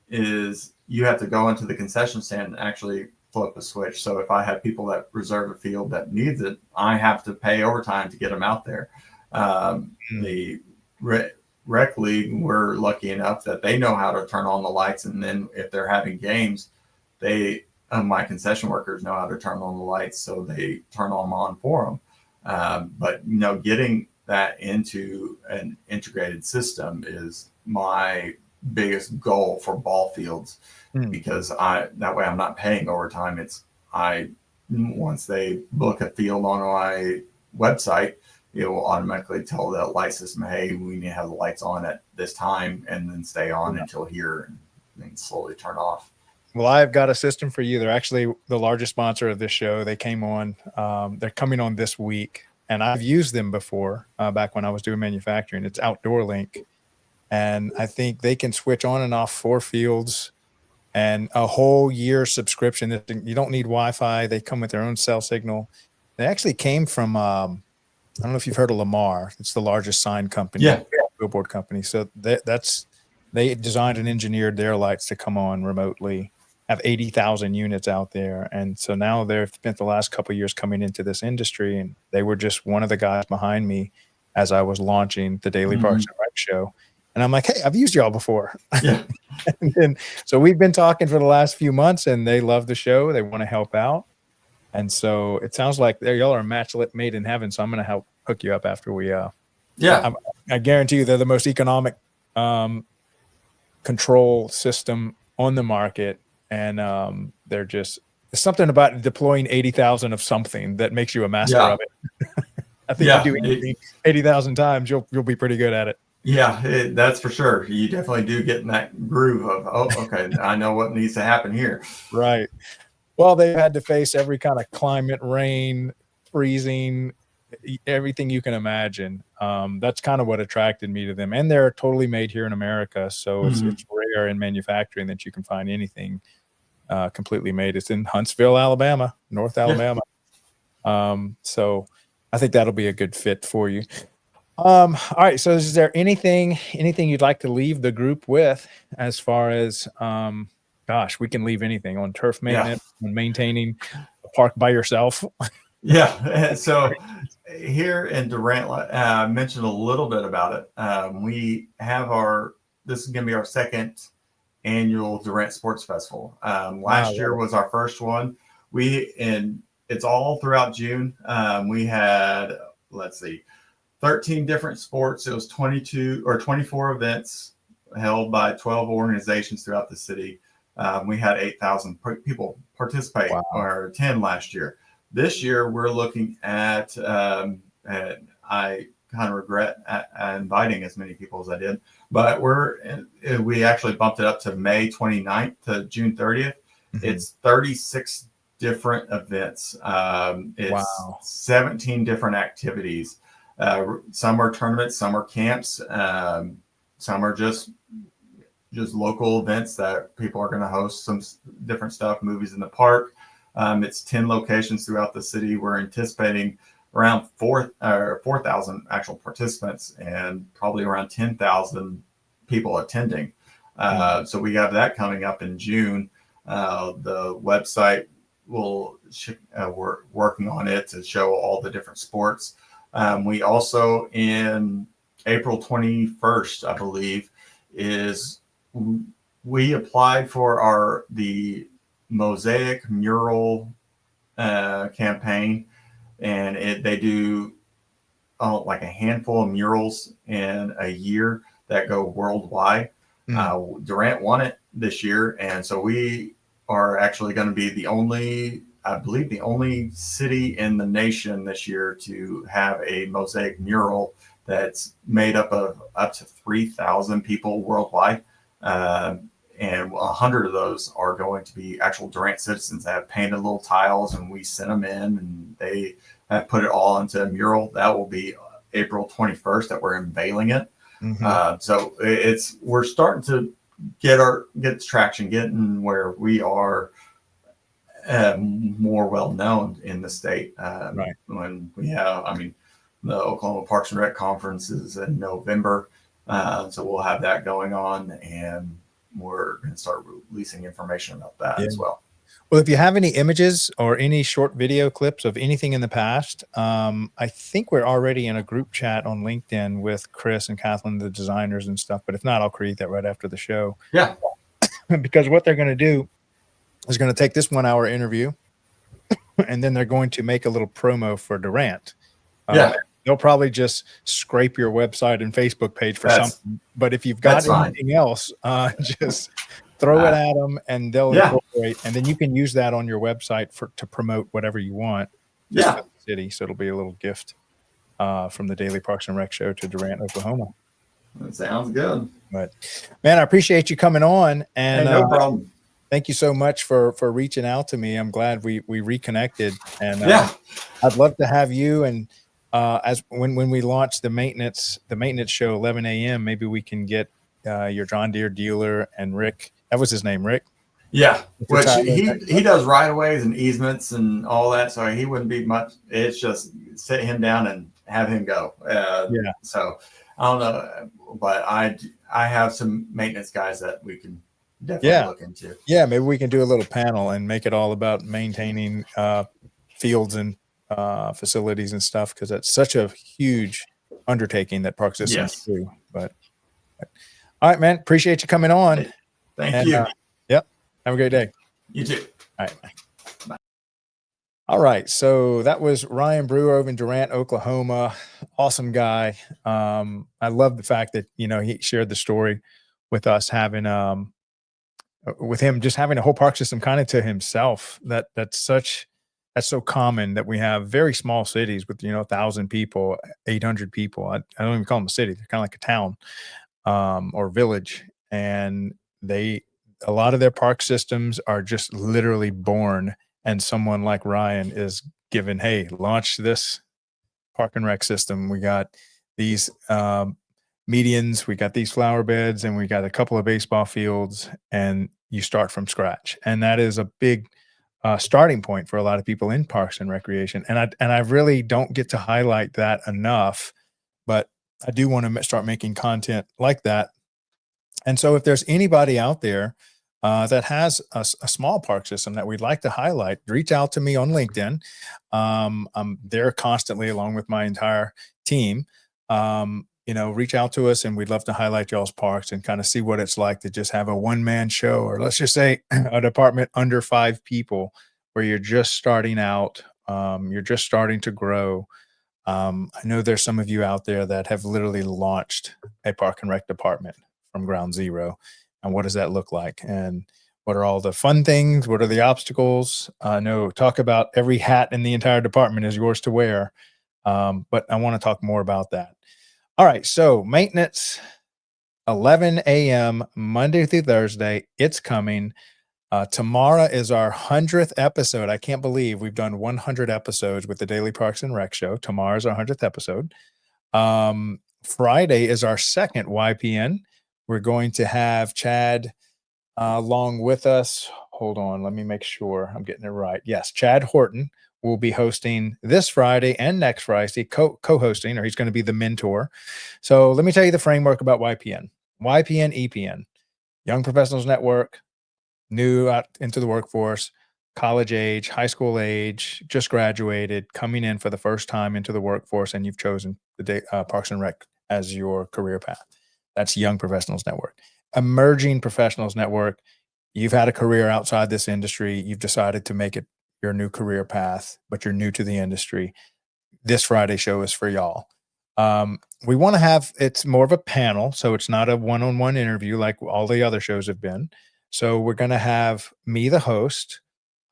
is, you have to go into the concession stand and actually flip a switch. So if I have people that reserve a field that needs it, I have to pay overtime to get them out there. The rec league, we're lucky enough that they know how to turn on the lights, and then if they're having games, my concession workers know how to turn on the lights, so they turn them on for them. But getting that into an integrated system is my biggest goal for ball fields, because that way I'm not paying overtime. Once they book a field on my website, it will automatically tell the light system, hey, we need to have the lights on at this time, and then stay on until here, and then slowly turn off. Well, I've got a system for you. They're actually the largest sponsor of this show. They came on, they're coming on this week, and I've used them before, back when I was doing manufacturing. It's Outdoor Link. And I think they can switch on and off 4 fields and a whole year subscription. You don't need Wi-Fi. They come with their own cell signal. They actually came from, I don't know if you've heard of Lamar. It's the largest sign company, billboard company. So they designed and engineered their lights to come on remotely, have 80,000 units out there. And so now they've spent the last couple of years coming into this industry, and they were just one of the guys behind me as I was launching the Daily Parks and Rec show. And I'm like, hey, I've used y'all before. Yeah. And so we've been talking for the last few months, and they love the show. They want to help out. And so it sounds like y'all are a match made in heaven. So I'm going to help hook you up after we, I guarantee you they're the most economic control system on the market. And they're just, there's something about deploying 80,000 of something that makes you a master of it. I think you do 80,000 times, you'll be pretty good at it. Yeah, that's for sure. You definitely do get in that groove of, okay, I know what needs to happen here. Right. Well, they've had to face every kind of climate, rain, freezing, everything you can imagine. That's kind of what attracted me to them. And they're totally made here in America. So it's rare in manufacturing that you can find anything completely made. It's in Huntsville, Alabama, North Alabama. So I think that'll be a good fit for you. All right. So is there anything you'd like to leave the group with as far as, gosh, we can leave anything on turf maintenance and maintaining a park by yourself? So here in Durant, I mentioned a little bit about it. We have this is going to be our second annual Durant Sports Festival. Last year was our first one. It's all throughout June. We had, 13 different sports. It was 22 or 24 events held by 12 organizations throughout the city. We had 8,000 people participate or attend last year. This year, we're looking at, and I kind of regret inviting as many people as I did, but we actually bumped it up to May 29th to June 30th. It's 36 different events. It's 17 different activities. Some are tournaments, some are camps, some are just local events that people are going to host some different stuff, movies in the park. It's 10 locations throughout the city. We're anticipating around 4,000 actual participants and probably around 10,000 people attending. So we have that coming up in June. The website we're working on it to show all the different sports. We also, in April 21st, I believe, we applied for the mosaic mural campaign, and they do like a handful of murals in a year that go worldwide. Durant won it this year, and so we are actually going to be I believe, the only city in the nation this year to have a mosaic mural that's made up of up to 3,000 people worldwide. And 100 of those are going to be actual Durant citizens that have painted little tiles, and we sent them in, and they have put it all into a mural. That will be April 21st that we're unveiling it. So we're starting to get traction, getting where we are more well known in the state. Right. When we have, the Oklahoma Parks and Rec conference is in November, so we'll have that going on, and we're going to start releasing information about that as well. Well, if you have any images or any short video clips of anything in the past, I think we're already in a group chat on LinkedIn with Chris and Kathleen, the designers and stuff. But if not, I'll create that right after the show. Yeah. Because what they're going to do is going to take this 1 hour interview, and then they're going to make a little promo for Durant. They'll probably just scrape your website and Facebook page for something. But if you've got anything else, just throw it at them, and they'll incorporate, and then you can use that on your website to promote whatever you want. For the city. So it'll be a little gift from the Daily Parks and Rec Show to Durant, Oklahoma. That sounds good. But man, I appreciate you coming on, and no problem. Thank you so much for reaching out to me. I'm glad we reconnected, and I'd love to have you, and as when we launch the maintenance show 11 a.m. maybe we can get your John Deere dealer and Rick. That was his name, Rick. Yeah, which he does right of ways and easements and all that, so he wouldn't be much. It's just sit him down and have him go. So I don't know, but I have some maintenance guys that we can definitely look into. Yeah, maybe we can do a little panel and make it all about maintaining fields and facilities and stuff, because that's such a huge undertaking that park systems do. But all right, man, appreciate you coming on. Thank you. Have a great day. You too. All right. Bye. All right. So that was Ryan Brewer over in Durant, Oklahoma. Awesome guy. I love the fact that, he shared the story with us, having, with him just having a whole park system kind of to himself. That's so common that we have very small cities with, 1,000 people, 800 people. I don't even call them a city. They're kind of like a town or village. And a lot of their park systems are just literally born, and someone like Ryan is given, hey, launch this park and rec system. We got these medians, we got these flower beds, and we got a couple of baseball fields, and you start from scratch. And that is a big starting point for a lot of people in parks and recreation. And I really don't get to highlight that enough, but I do want to start making content like that. And so if there's anybody out there that has a small park system that we'd like to highlight, reach out to me on LinkedIn. I'm there constantly along with my entire team. Reach out to us, and we'd love to highlight y'all's parks and kind of see what it's like to just have a one-man show, or let's just say a department under 5 people, where you're just starting out, you're just starting to grow. I know there's some of you out there that have literally launched a park and rec department from ground zero. And what does that look like? And what are all the fun things? What are the obstacles? Talk about every hat in the entire department is yours to wear. But I want to talk more about that. All right. So maintenance, 11 a.m. Monday through Thursday. It's coming. Tomorrow is our 100th episode. I can't believe we've done 100 episodes with the Daily Parks and Rec Show. Tomorrow's our 100th episode. Friday is our second YPN. We're going to have Chad along with us. Hold on. Let me make sure I'm getting it right. Yes, Chad Horton will be hosting this Friday and next Friday, co-hosting, or he's going to be the mentor. So let me tell you the framework about YPN. YPN, EPN, Young Professionals Network, new out into the workforce, college age, high school age, just graduated, coming in for the first time into the workforce, and you've chosen the Parks and Rec as your career path. That's Young Professionals Network. Emerging Professionals Network, you've had a career outside this industry. You've decided to make it your new career path, but you're new to the industry, this Friday show is for y'all. We want to have, it's more of a panel, so it's not a one-on-one interview like all the other shows have been. So we're going to have me, the host.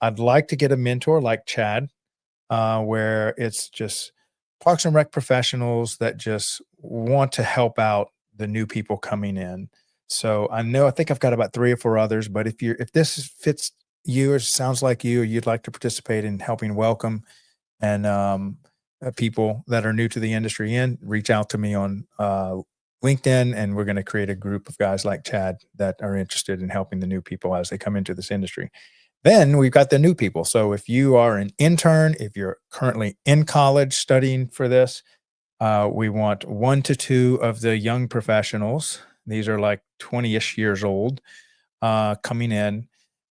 I'd like to get a mentor like Chad, where it's just Parks and Rec professionals that just want to help out the new people coming in. So I think I've got about 3 or 4 others, but if this fits you or sounds like you'd like to participate in helping welcome and people that are new to the industry in, reach out to me on LinkedIn, and we're going to create a group of guys like Chad that are interested in helping the new people as they come into this industry. Then we've got the new people. So if you are an intern, if you're currently in college studying for this, we want 1 to 2 of the young professionals. These are like 20-ish years old, coming in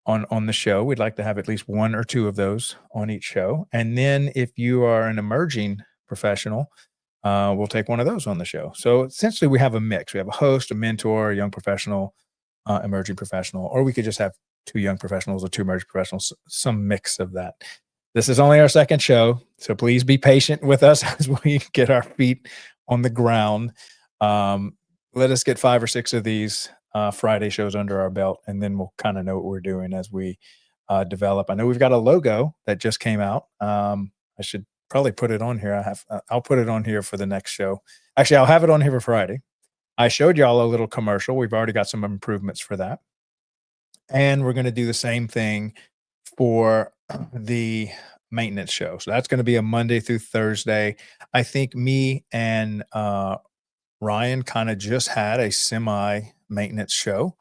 on the show. We'd like to have at least 1 or 2 of those on each show. And then if you are an emerging professional, we'll take 1 of those on the show. So essentially we have a mix. We have a host, a mentor, a young professional, emerging professional, or we could just have 2 young professionals or 2 emerging professionals, some mix of that. This is only our second show, so please be patient with us as we get our feet on the ground. Let us get 5 or 6 of these Friday shows under our belt, and then we'll kind of know what we're doing as we develop. I know we've got a logo that just came out. I should probably put it on here. I'll put it on here for the next show. Actually, I'll have it on here for Friday. I showed y'all a little commercial. We've already got some improvements for that. And we're going to do the same thing for the maintenance show. So that's going to be a Monday through Thursday. I think me and Ryan kind of just had a semi maintenance show.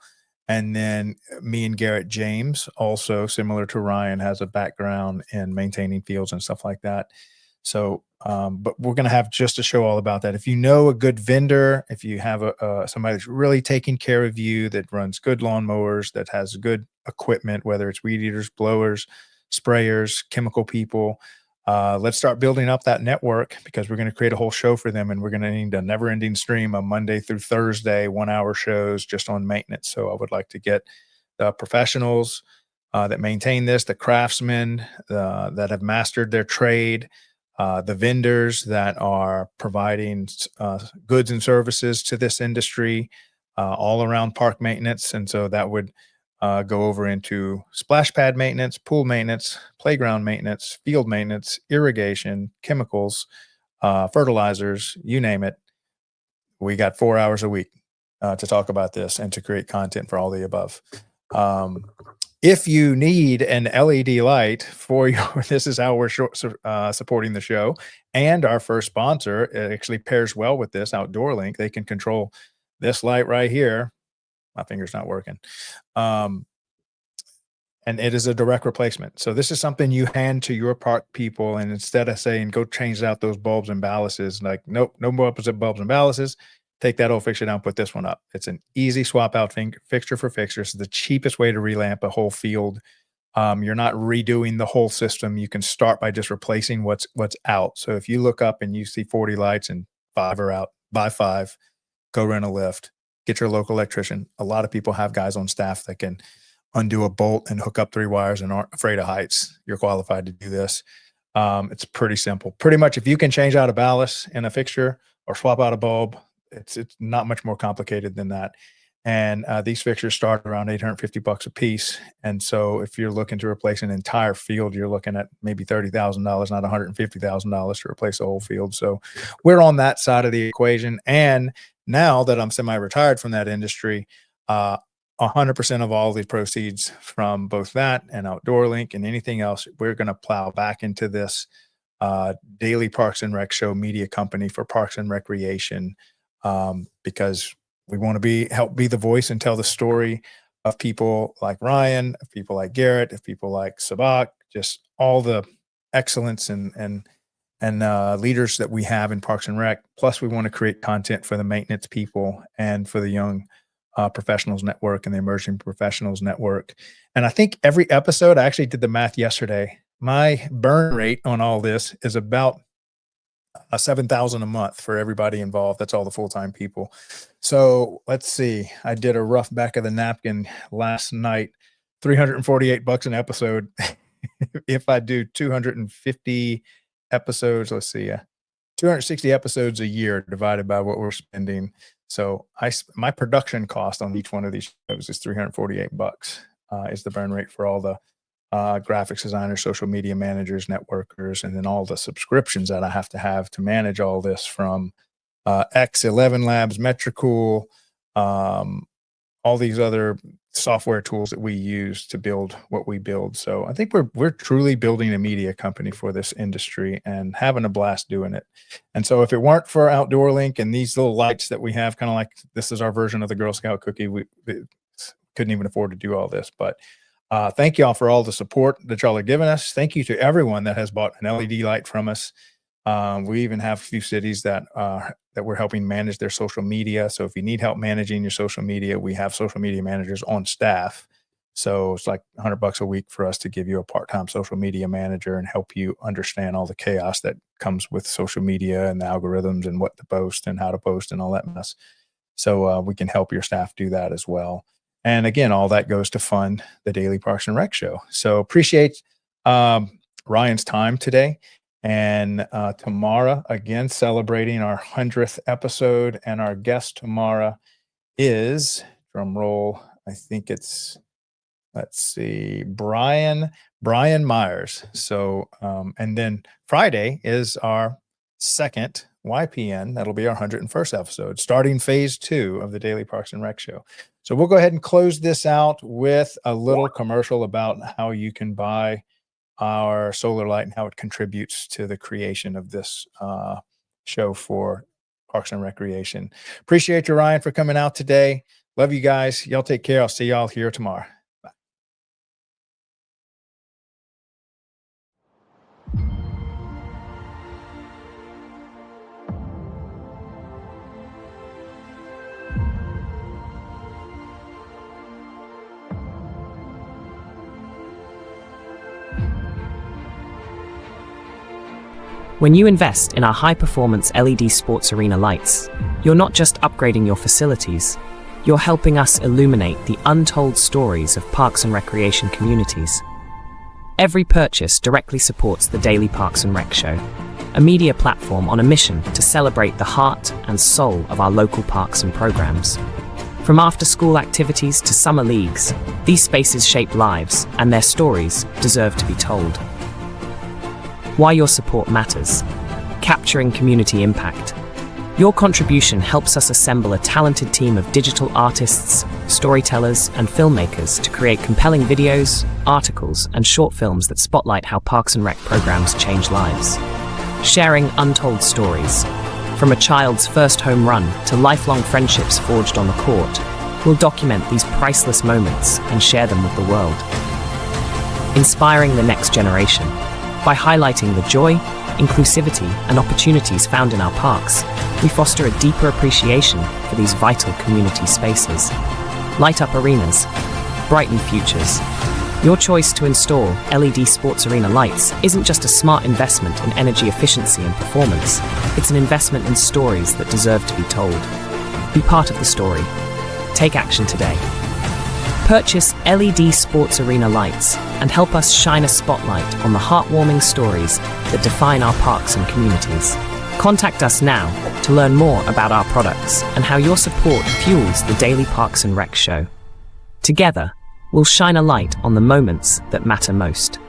And then me and Garrett James, also similar to Ryan, has a background in maintaining fields and stuff like that. So, but we're going to have just a show all about that. If you know a good vendor, if you have somebody that's really taking care of you, that runs good lawnmowers, that has good equipment, whether it's weed eaters, blowers, sprayers, chemical people, let's start building up that network, because we're going to create a whole show for them, and we're going to need a never-ending stream of Monday through Thursday, 1-hour shows just on maintenance. So I would like to get the professionals that maintain this, the craftsmen that have mastered their trade, the vendors that are providing goods and services to this industry, all around park maintenance. And so that would go over into splash pad maintenance, pool maintenance, playground maintenance, field maintenance, irrigation, chemicals, fertilizers, you name it. We got 4 hours a week to talk about this and to create content for all the above. If you need an LED light for your, this is how we're supporting the show. And our first sponsor, it actually pairs well with this, Outdoor Link. They can control this light right here. My finger's not working. And it is a direct replacement. So this is something you hand to your park people. And instead of saying, go change out those bulbs and ballasts, like, nope, no more bulbs and ballasts. Take that old fixture down, put this one up. It's an easy swap out fixture for fixture. It's the cheapest way to relamp a whole field. You're not redoing the whole system. You can start by just replacing what's out. So if you look up and you see 40 lights and 5 are out, buy 5, go rent a lift, get your local electrician. A lot of people have guys on staff that can undo a bolt and hook up 3 wires and aren't afraid of heights. You're qualified to do this. It's pretty simple. Pretty much if you can change out a ballast in a fixture or swap out a bulb, it's not much more complicated than that. And these fixtures start around $850 a piece. And so if you're looking to replace an entire field, you're looking at maybe $30,000, not $150,000 to replace the whole field. So we're on that side of the equation. And now that I'm semi-retired from that industry, 100% of all the proceeds from both that and Outdoor Link and anything else, we're going to plow back into this daily Parks and Rec show media company for Parks and Recreation, because we want to help be the voice and tell the story of people like Ryan, of people like Garrett, of people like Sabak, just all the excellence and leaders that we have in Parks and Rec. Plus, we want to create content for the maintenance people and for the young professionals network and the emerging professionals network. And I think every episode, I actually did the math yesterday, my burn rate on all this is about $7,000 a month for everybody involved. That's all the full-time people. So let's see. I did a rough back of the napkin last night, $348 an episode. if I do 250 episodes, let's see, 260 episodes a year divided by what we're spending. So my production cost on each one of these shows is $348 is the burn rate for all the graphics designers, social media managers, networkers, and then all the subscriptions that I have to manage all this, from X11 Labs, Metricool, all these other software tools that we use to build what we build. So I think we're truly building a media company for this industry and having a blast doing it. And so if it weren't for Outdoor Link and these little lights that we have, kind of like this is our version of the Girl Scout cookie, we couldn't even afford to do all this. But thank y'all for all the support that y'all are giving us. Thank you to everyone that has bought an LED light from us. We even have a few cities that we're helping manage their social media. So if you need help managing your social media, we have social media managers on staff. So it's like $100 a week for us to give you a part-time social media manager and help you understand all the chaos that comes with social media and the algorithms and what to post and how to post and all that mess. So we can help your staff do that as well. And again, all that goes to fund the Daily Parks and Rec Show. So appreciate Ryan's time today. And tomorrow, again, celebrating our 100th episode. And our guest tomorrow is, drum roll, I think it's, let's see, Brian Myers. So, and then Friday is our second YPN. That'll be our 101st episode, starting phase 2 of the Daily Parks and Rec Show. So we'll go ahead and close this out with a little commercial about how you can buy our solar light and how it contributes to the creation of this show for Parks and Recreation. Appreciate you, Ryan, for coming out today. Love you guys. Y'all take care. I'll see y'all here tomorrow. Bye. When you invest in our high-performance LED sports arena lights, you're not just upgrading your facilities, you're helping us illuminate the untold stories of parks and recreation communities. Every purchase directly supports the Daily Parks and Rec Show, a media platform on a mission to celebrate the heart and soul of our local parks and programs. From after-school activities to summer leagues, these spaces shape lives, and their stories deserve to be told. Why your support matters. Capturing community impact. Your contribution helps us assemble a talented team of digital artists, storytellers, and filmmakers to create compelling videos, articles, and short films that spotlight how Parks and Rec programs change lives. Sharing untold stories. From a child's first home run to lifelong friendships forged on the court, we'll document these priceless moments and share them with the world. Inspiring the next generation. By highlighting the joy, inclusivity, and opportunities found in our parks, we foster a deeper appreciation for these vital community spaces. Light up arenas, brighten futures. Your choice to install LED sports arena lights isn't just a smart investment in energy efficiency and performance, it's an investment in stories that deserve to be told. Be part of the story. Take action today. Purchase LED sports arena lights and help us shine a spotlight on the heartwarming stories that define our parks and communities. Contact us now to learn more about our products and how your support fuels the Daily Parks and Rec Show. Together, we'll shine a light on the moments that matter most.